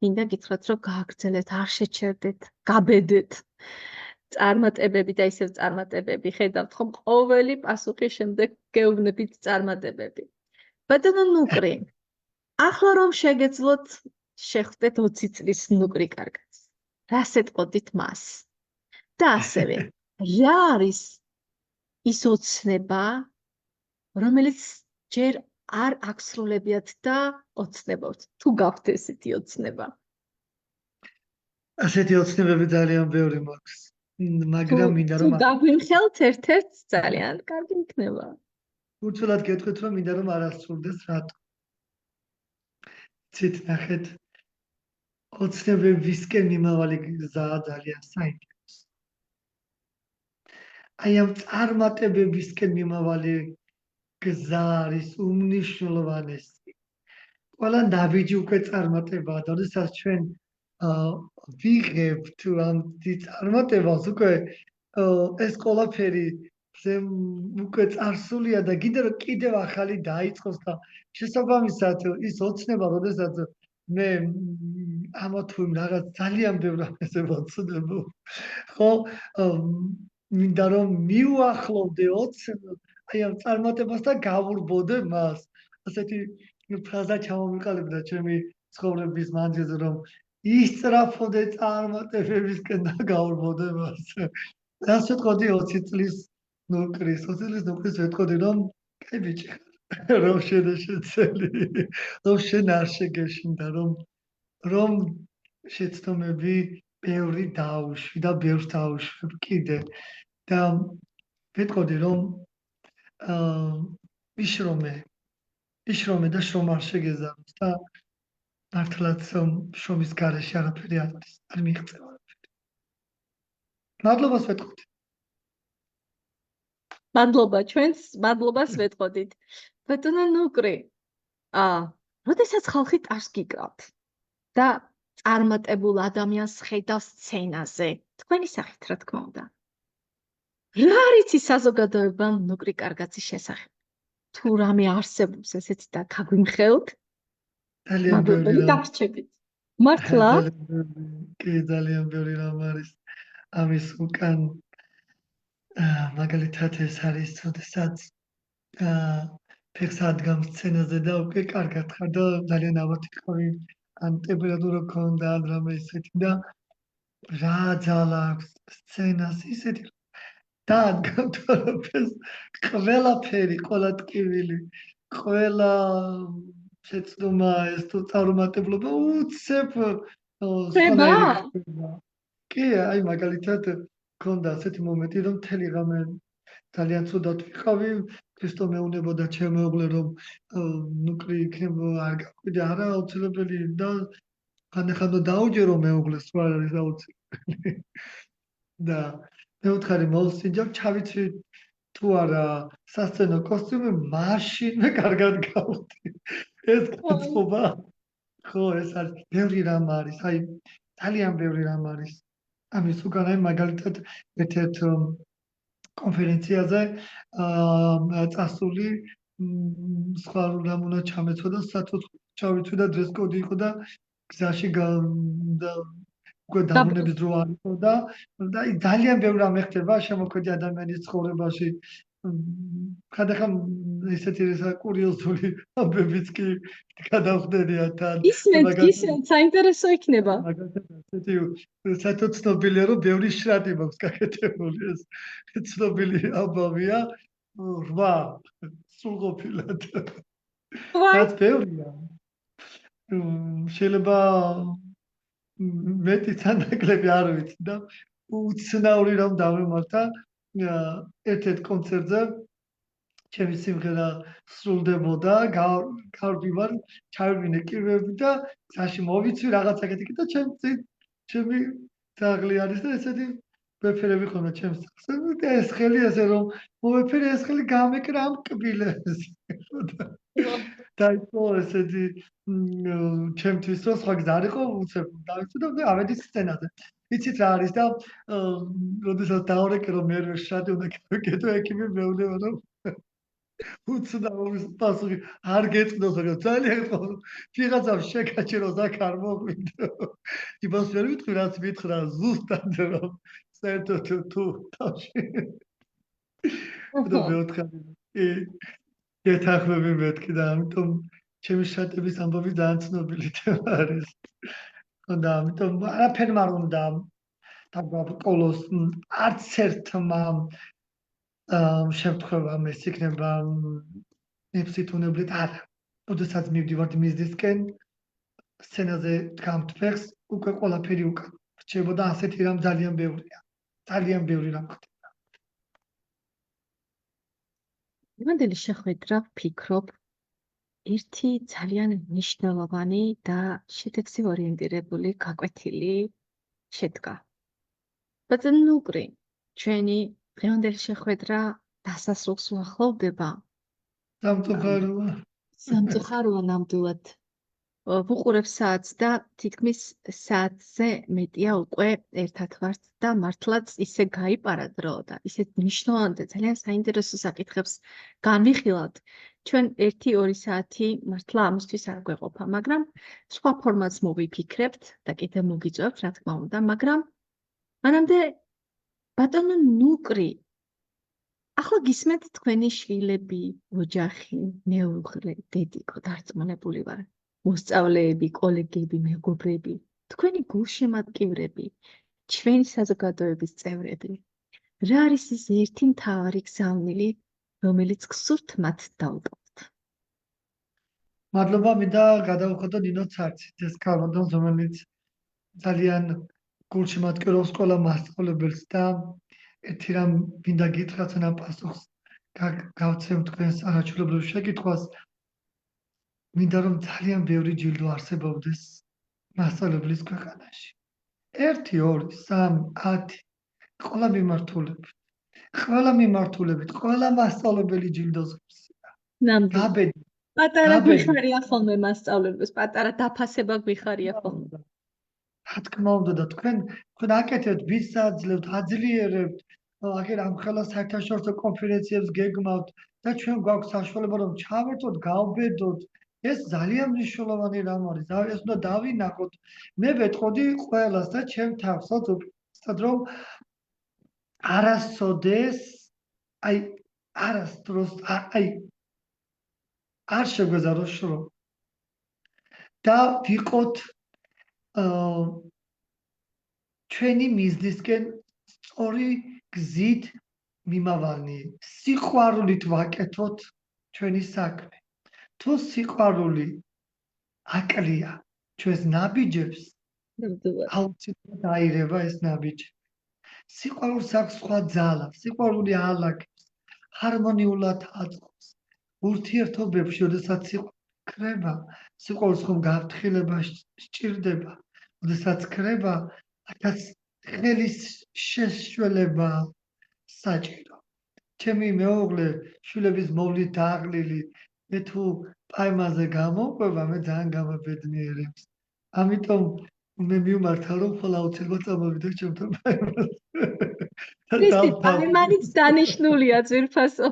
მინდა გითხრათ, რომ გააგრძელეთ, არ შეჩერდეთ, გაბედეთ. წარმატებები და ისევ წარმატებები, ხედავთ ხომ ყოველი პასუხის შემდეგ გეუბნებით წარმატებები. ბატონო ნუკრი, ახლა რომ შეგეძლოთ შეხვდეთ 20 წლის ნუკრი კარგას. რას ეტყოდით მას? და ასევე რა არის ის ოცნება, რომელიც ჯერ არ აღსრულებიათ და ოცნებობთ, თუ გაქვთ ესეთი ოცნება? ასეთი ოცნებები ძალიან ბევრი მაქვს, მაგრამ მინდა რომ თუ გაგვიმხელთ ერთ-ერთს ძალიან კარგი იქნება. ურჩულად გეტყვით, რომ მინდა რომ არ ასრულდეს რატო. ცით ნახეთ, ოცნებებისკენ მიმავალი გზაა ძალიან საინტერესო. აი ამ წარმატებებისკენ მიმავალი გზა არის უმნიშვნელოვანესი. ყველა ნაბიჯი უკვე წარმატებაა და როდესაც ჩვენ ვიღებთ ამ წარმატებას უკვე ეს ყველაფერი უკვე წარსულია და გინდა რომ კიდევ ახალი დაიწყოს და შესაბამისად ის ოცნება როდესაც მე ამა თუ იმ რაღაც ძალიან ბევრ ამაზე ვოცნებო ხო მინდა რომ მიუახლოვდე ოცნებას აი ამ წარმატებასთან გავურბოდე მას ასეთი ფრაზა ჩამომიყალიბდა ჩემი ცხოვრების მანძილზე რომ ისწრაფოდე წარმატებებისკენ და გავურბოდე მას რას ვეთყოდი 20 წლის ნუკრის 20 წლის ნუკრის ვეთყოდი რომ კაი ბიჭი რომ შეცელი რომ შენ არ შეგეშინდა რომ შეცდომები ბევრი დაუშვი და ბევრს დაუშვებ კიდე და ვეთყოდი რომ იშრომე და შრომა არ შეგეზაროს და მართლაც შრომის გარეშე არაფერი არ არის არ მიიღწევა არაფერი მადლობას ვეთყოდი მადლობას ვეთყოდით ბატონო ნუკრი როდესაც ხალხი ტარს გიკრავთ და წარმატებულ ადამიანს ხედავს სცენაზე თქვენი სახით რა თქმა უნდა რა არის ის საზოგადოება ნუკრი კარგაცის შესახებ თუ რამე არსებობს ესეთი და გაგვიმხელთ ძალიან ბევრი დაგრჩებით მართლა კი ძალიან ბევრი რამ არის ამის უკან მაგალითად ეს არის როდესაც ფეხს ადგამს სცენაზე და უკვე კარგად ხარ და ძალიან ავათი ხარ ან ტემპერატურა გქონდა ან რამე ისეთი და რა ძალა აქვს სცენას ისეთი და ადგამთ ფეხს ყველაფერი ყველა ტკივილი ყველა შეცდომა ეს თუ წარუმატებლობა უცებ კი აი მაგალითად გქონდა ასეთი მომენტი რომ მთელი ღამე ძალიან ცუდად ვიყავი ქრისტო მეუნებოდა ჩემ მეუღლე რომ ნუკრი იქნება არ გაყვიდე არა აუცილებელი და ხანდახან დაუჯერო მეუღლეს რა არის აუცილებელი და მეუთხარი მოვსინჯავ ჩავიცი თუ არა სასცენო კოსტიუმი მაშინვე კარგად გავხდი ეს გაწყობა ხო ეს არის ბევრი რამ არის აი ძალიან ბევრი რამ არის ამის უკან აი მაგალითად ერთ-ერთ კონფერენციაზე წასული სხვა რამ უნდა ჩამეცვა და საცოცხლო ჩავიცვი და დრეს კოდი იყო და გზაში უკვე დაბრუნების დრო არ იყო და ძალიან ბევრი რამ ეხება შემოქმედი ადამიანის ცხოვრებაში ხანდახან ესეთი კურიოზული ამბებიც კი გადავხდენია თან ისმენთ საინტერესო იქნება ესეთი სათოცნობილია რომ ბევრი შრატი მაქვს გაკეთებული ეს ცნობილი ამბავია 8 სრულყოფილად რაც ბევრია შეიძლება მეტი თანაკლები არ ვიცი და უცნაური რომ დავემართა ერთ-ერთ კონცერტზე ჩემი სიმღერა სრულდებოდა გავდივარ ჩავივინე კიბეები და გზაში მოვიცვი რაღაცა კეთილი და ჩემი ძაღლი არის და ესეთი ვეფერები ხონდა ჩემს სახს და ეს ხელი ესე რომ მოვეფერე ეს ხელი გამეკრა ამ კბილებს და იყო ესეთი ჩემთვის რომ სხვა გზა არ იყო უცებ დავიცვი და ავედი სცენაზე იცით რა არის და როდესაც დავრეკე რომ მე შრატი უნდა გავეკეთო ეკივე მეუბნება რომ უცნაურის პასუხი არ გეწნოს მაგრამ ძალიან ხო ვიღაცამ შეკაჩეროს აქ არ მოგვიდო იმას ვერ ვიტყვი რაც მითხრა ზუსტად რომ საერთოდ თუ თავში და მეოთხე გეთახმები მეთქი და ამიტომ ჩემი შრატების ამბავი ძალიან ცნობილი თემა არის და ამიტომ არაფერმა არ უნდა დაგვაბკოლოს არც ერთმა შემთხვევამ ეს იქნება ნებსითუნებლად არა. როდესაც მივდივართ მიზნისკენ, სცენაზე დგამთ ფეხს, უკვე ყველაფერი უკან რჩებოდა ასეთი რამ ძალიან ბევრია. ძალიან ბევრი რამ ხდება. დღევანდელი შეხვედრა ვფიქრობ ერთი ძალიან მნიშვნელოვანი და შედეგზე ორიენტირებული გაკვეთილი შედგა. ბატონო ნუკრი, ჩვენი დღევანდელი შეხვედრა დასასრულს უახლოვდება. სამწუხაროა. სამწუხაროა ნამდვილად. ვუყურებ საათს და თითქმის საათზე მეტია უკვე ერთად ვართ და მართლაც ისე გაიპარა დრო და ისეთ მნიშვნელოვან და ძალიან საინტერესო საკითხებს განვიხილავთ. ჩვენ 1-2 საათი მართლა ამისთვის არ გვეყოფა, მაგრამ სხვა ფორმატს მოვიფიქრებთ და კიდევ მოგიწევთ, რა თქმა უნდა, მაგრამ მანამდე ბატონო ნუკრი, ახლა გისმენთ თქვენი შვილები, ოჯახი, მეუღლე, დედიკო, დარწმუნებული ვარ. მოსწავლეები, კოლეგები, მეგობრები, თქვენი გულშემატკივრები, ჩვენი საზოგადოების წევრები. რა არის ის ერთი მთავარი გზავნილი, რომელიც გსურთ მათ დავუპოვოთ? მადლობა, მინდა გადავხადო ნინო ცარცით, ეს კალბატონს, რომელიც ძალიან გულშემატკივრობს ყველა მასწავლებელს და ერთი რამ მინდა გითხრათ, სანამ პასუხს გავცემ თქვენს არაჩვეულებრივ შეკითხვას. მინდა რომ ძალიან ბევრი ჯილდო არსებობდეს მასწავლებლის ქვეყანაში. 1, 2, 3, 10 ყველა მიმართულებით, ყველა მასწავლებელი ჯილდოს ღირსია. ნამდვილად. გაბედი. პატარა გვიხარია ხოლმე მასწავლებლებს, პატარა დაფასება გვიხარია ხოლმე. რა თქმა უნდა და თქვენ აკეთებთ, ვის აძლევთ, აძლიერებთ, აგერ ამ ხელა საერთაშორისო კონფერენციებს გეგმავთ და ჩვენ გვაქვს საშუალება რომ ჩავერთოთ, გავბედოთ. ეს ძალიან მნიშვნელოვანი რამ არის. ეს უნდა დავინახოთ. მე ვეტყოდი ყველას და ჩემ თავსაც უბრალოდ რომ არასოდეს არასდროს არ შეგვეზაროს შრო და ვიყოთ ჩვენი მიზნისკენ სწორი გზით მიმავალნი. სიყვარულით ვაკეთოთ ჩვენი საქმე. თუ სიყვარული აკლია ჩვენს ნაბიჯებს, აუცილებლად აირება ეს ნაბიჯები. სიყვარულს აქვს სხვა ძალა, სიყვარული ალაგებს, ჰარმონიულად აწყობს. ურთიერთობებში, როდესაც სიყვარული ქრება, სიყვარულს ხომ გაფრთხილება სჭირდება. როდესაც ქრება, აქაც ხელის შესშველება საჭირო. ჩემი მეუღლე შვილების მოვლით დააღლილი, მე თუ პაემაზე გამოვყვება, მე ძალიან გამაბედნიერებს. ამიტომ მე მივმართავ, რომ ხოლმე აუცილებლად წამოვიდე ჩემთან პაემაზე. ქრისტი, პაემანიც დანიშნულია ძვირფასო.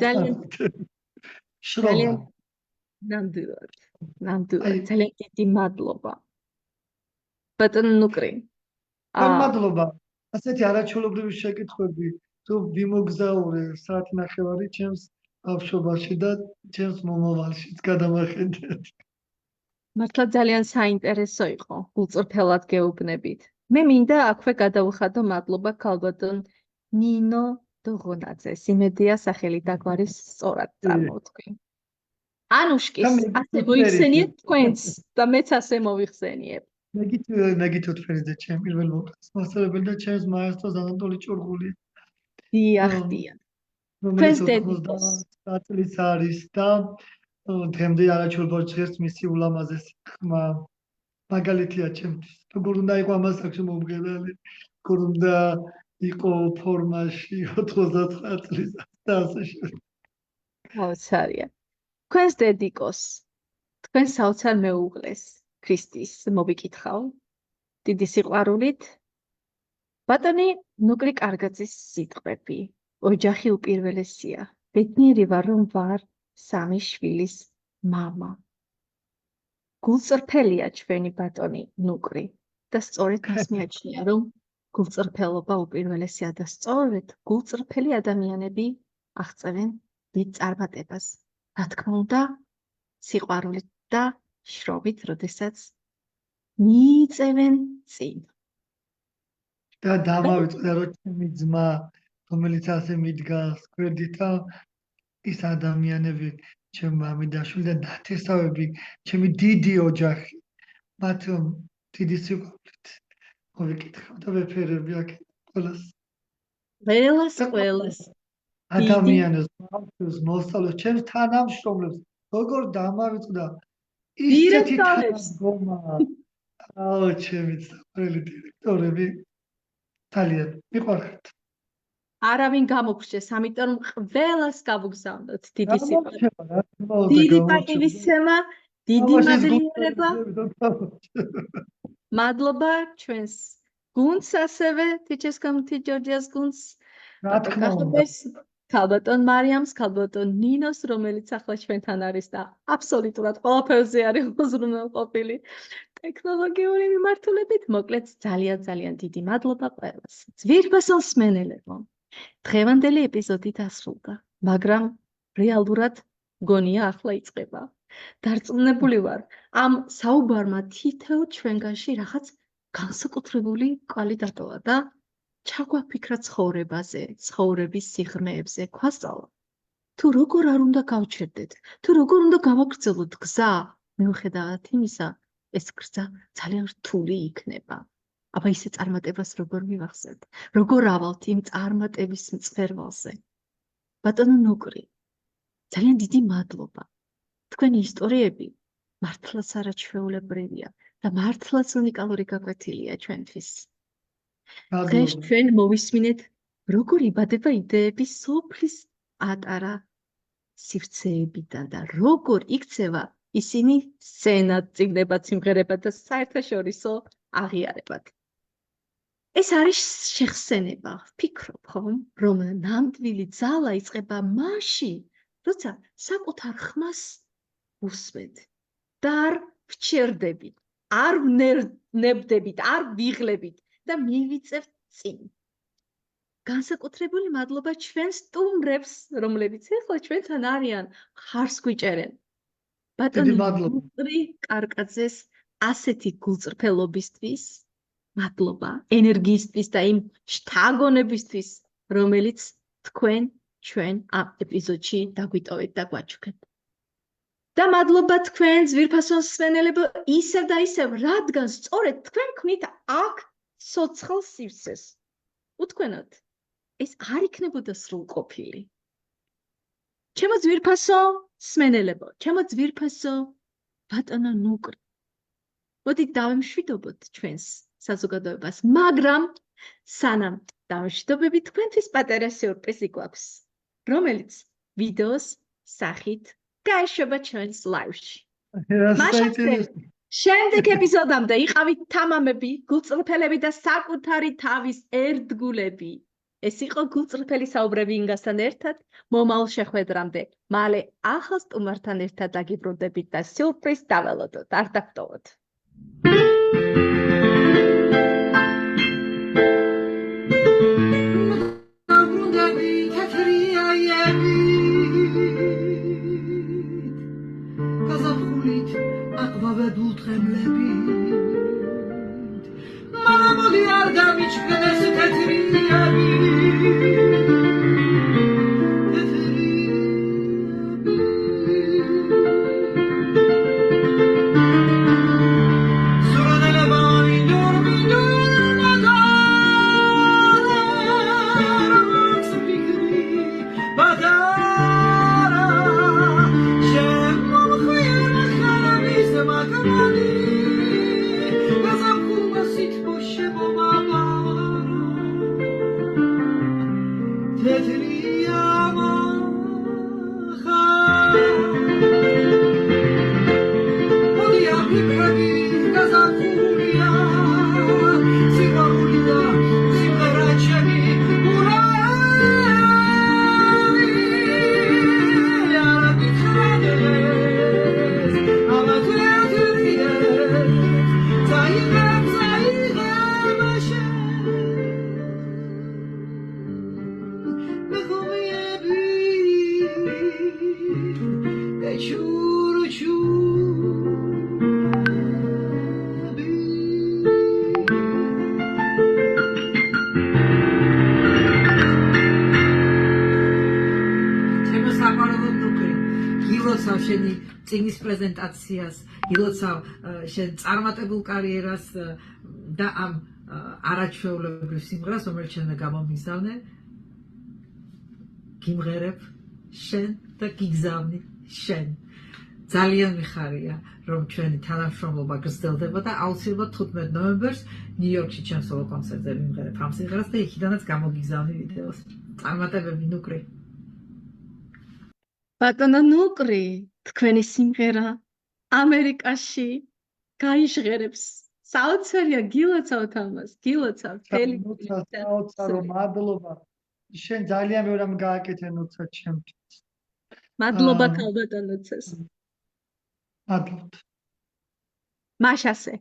ძალიან შრომა. ნამდვილად, ძალიან დიდი მადლობა. ბატონო ნუკრი. მადლობა. ასეთი არაჩვეულებრივი შეკითხვები თუ ვიმოგზაურე საათნახევარი ჩემს ბავშვობაში და ჩემს მომავალშიც გადამახედეთ. მართლა ძალიან საინტერესო იყო, გულწრფელად გეუბნებით. მე მინდა აქვე გადავხადო მადლობა ქალბატონ ნინო დოღონაძეს. იმედია სახელი დაგვარის სწორად წარმოვთქვი. ანუშკის ასე მოიხსენიეთ თქვენს და მეც ასე მოვიხსენიებ. მეგით უთხრენიზე ჩემ პირველ მოკლეს მასწავლებელი და ჩემს მაესტროს ანატოლი ჭურღული. დიახ. რომელიც 90 წლის არის და დღემდე არაჩვეულებრივ ჟღერს მისი ულამაზესი ხმა. მაგალითია ჩემთვის. როგორ უნდა იყო ამას აქ მომღერალი, როგორ უნდა იყო ფორმაში 99 წლის და ასე შემდეგ. აუცარია. თქვენს დედიკოს, თქვენ საოცარ მეუღლეს, ქრისტის მოვიკითხავ. დიდი სიყვარულით. ბატონი ნუკრი კარგაძის სიტყვები. ოჯახი უპირველესია. ბედნიერი ვარ, რომ ვარ 3 შვილის მამა. გულწრფელია ჩვენი ბატონი ნუკრი და სწორედ მას მიაჩნია, რომ გულწრფელობა უპირველესია და სწორედ გულწრფელი ადამიანები აღწევენ დიდ წარმატებას. რა თქმა უნდა, სიყვარულით და შრომით, როდესაც მიიწევენ წინ. და დამავიწყდა რომ ჩემი ძმა, რომელიც ასე მიდგას გვერდით და ის ადამიანები, ჩემი მამიდაშვილი და ნათესავები, ჩემი დიდი ოჯახი, მათ დიდი სიყვარულით მოვიკითხავ და ვეფერები აქ ყველას. ყველას. ადამიანებს, ბავშვებს, მოსწავლეებს, ჩემს თანამშრომლებს, როგორ დამარცხდა ისეთი დირექტორებს. თანადგომა. აუ, ჩემი საყვარელი დირექტორები, ძალიან მიყვარხართ. არავინ გამოგვრჩეს, ამიტომ ყველას გავუგზავნოთ დიდი სიყვარული. გამორჩება, რა თქმა უნდა, დიდი გამორჩება. პატივისცემა, დიდი თამაშის მადლიერება. გამორჩება. მადლობა ჩვენს გუნდს ასევე, თიჩეს გამთი ჯორჯიას გუნდს, რა თქმა უნდა. კახაბერს, ქალბატონ მარიამს, ქალბატონ ნინოს, რომელიც ახლა ჩვენთან არის და აბსოლუტურად ყველაფერზე არის უზრუნველყოფილი ტექნოლოგიური მიმართულებით. მოკლედ ძალიან დიდი მადლობა ყველას. ძვირფასო მსმენელებო, დღევანდელი ეპიზოდი დასრულდა, მაგრამ რეალურად გონია ახლა იწყება. დარწმუნებული ვარ, ამ საუბარმა თითოეულ ჩვენგანში რაღაც განსაკუთრებული კვალი დატოვა და ჩაგვაფიქრა ცხოვრებაზე, ცხოვრების სიღრმეებზე, გვასწავლა. თუ როგორ არ უნდა გავჩერდეთ, თუ როგორ უნდა გავაგრძელოთ გზა, მიუხედავად იმისა, ეს გზა ძალიან რთული იქნება. აბა ისე წარმატებას როგორ მივახსენთ, როგორ ავალთ იმ წარმატების მწვერვალზე. ბატონო ნუკრი, ძალიან დიდი მადლობა. თქვენი ისტორიები მართლაც არაჩვეულებრივია და მართლაც უნიკალური გაკვეთილია ჩვენთვის. დღეს ჩვენ მოვისმინეთ, როგორ იბადება idეები სოფლის პატარა სივრცეებიდან და როგორ იქცევა ისინი სცენად, წიგნებად, სიმღერებად და საერთაშორისო აღიარებად. ეს არის შეხსენება, ვფიქრობ, ხომ, რომ ნამდვილი ძალა იწყება მაშინ, როცა საკუთარ ხმას უსმენთ და არ ვჩერდებით, არ ვნებდებით, არ ვიღლებით და მივიწევთ წინ. განსაკუთრებული მადლობა ჩვენ სტუმრებს, რომლებიც ახლა ჩვენთან არიან, ხარს გვიჭერენ. ბატონი ნუკრი კარკაძეს ასეთი გულწრფელობისთვის მადლობა, ენერგიისთვის და იმ შთაგონებისთვის, რომელიც თქვენ ჩვენ ამ ეპიზოდში დაგვიტოვეთ და გვაჩუქეთ. და მადლობა თქვენ ძვირფასო მსმენელებო, ისევ და ისევ, რადგან სწორედ თქვენ ქმნით აქ ცოცხალ სივრცეს. უთქვენოთ, ეს არ იქნებოდა სრულყოფილი. ჩემო ძვირფასო მსმენელებო, ჩემო ძვირფასო ბატონო ნუკრი, მოდით დავემშვიდობოთ ჩვენს საზოგადოებას, მაგრამ სანამ დავემშვიდობებით, თქვენთვის პატარა სიურპრიზი გვაქვს, რომელიც ვიდეოს სახით გაეშვება ჩვენს ლაივში. შემდეგ ეპიზოდამდე იყავით თამამები, გულწრფელები და საკუთარი თავის ერთგულები. ეს იყო გულწრფელი საუბრები ინგასთან ერთად, მომავალ შეხვედრამდე. მალე ახალ სტუმართან ერთად დაგიბრუნდებით და სიურპრიზს დაველოდოთ, არ დაგტოვოთ. წიგნის პრეზენტაციას, ილოცავ შენ წარმატებულ კარიერას და ამ არაჩვეულებრივ სიმღერას, რომელიც შენ გამომიგზავნე. გიმღერებ შენ და გიგზავნი შენ. ძალიან მიხარია, რომ ჩვენი თანამშრომლობა გრძელდება და აუცილებლად 15 ნოემბერს ნიუ-იორკში ჩემს სოლო კონცერტზე ვიმღერებ ამ სიმღერას და იქიდანაც გამოგიგზავნი ვიდეოს. წარმატებები ნუკრი. ბატონო ნუკრი, თქვენი სიმღერა ამერიკაში გაიჟღერებს. საოცარია, გილოცავთ ამას, გილოცავთ. საოცარო მადლობა. შენ ძალიან ბევრი რამ გააკეთე ნუცა ჩემთვის. მადლობა ქალბატონოცას. მადლობთ. მაშასე.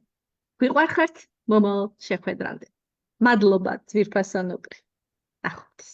გვიყვარხართ მომავალ შეხვედრამდე. მადლობა ძვირფასო ნუკრი. ნახვამდის.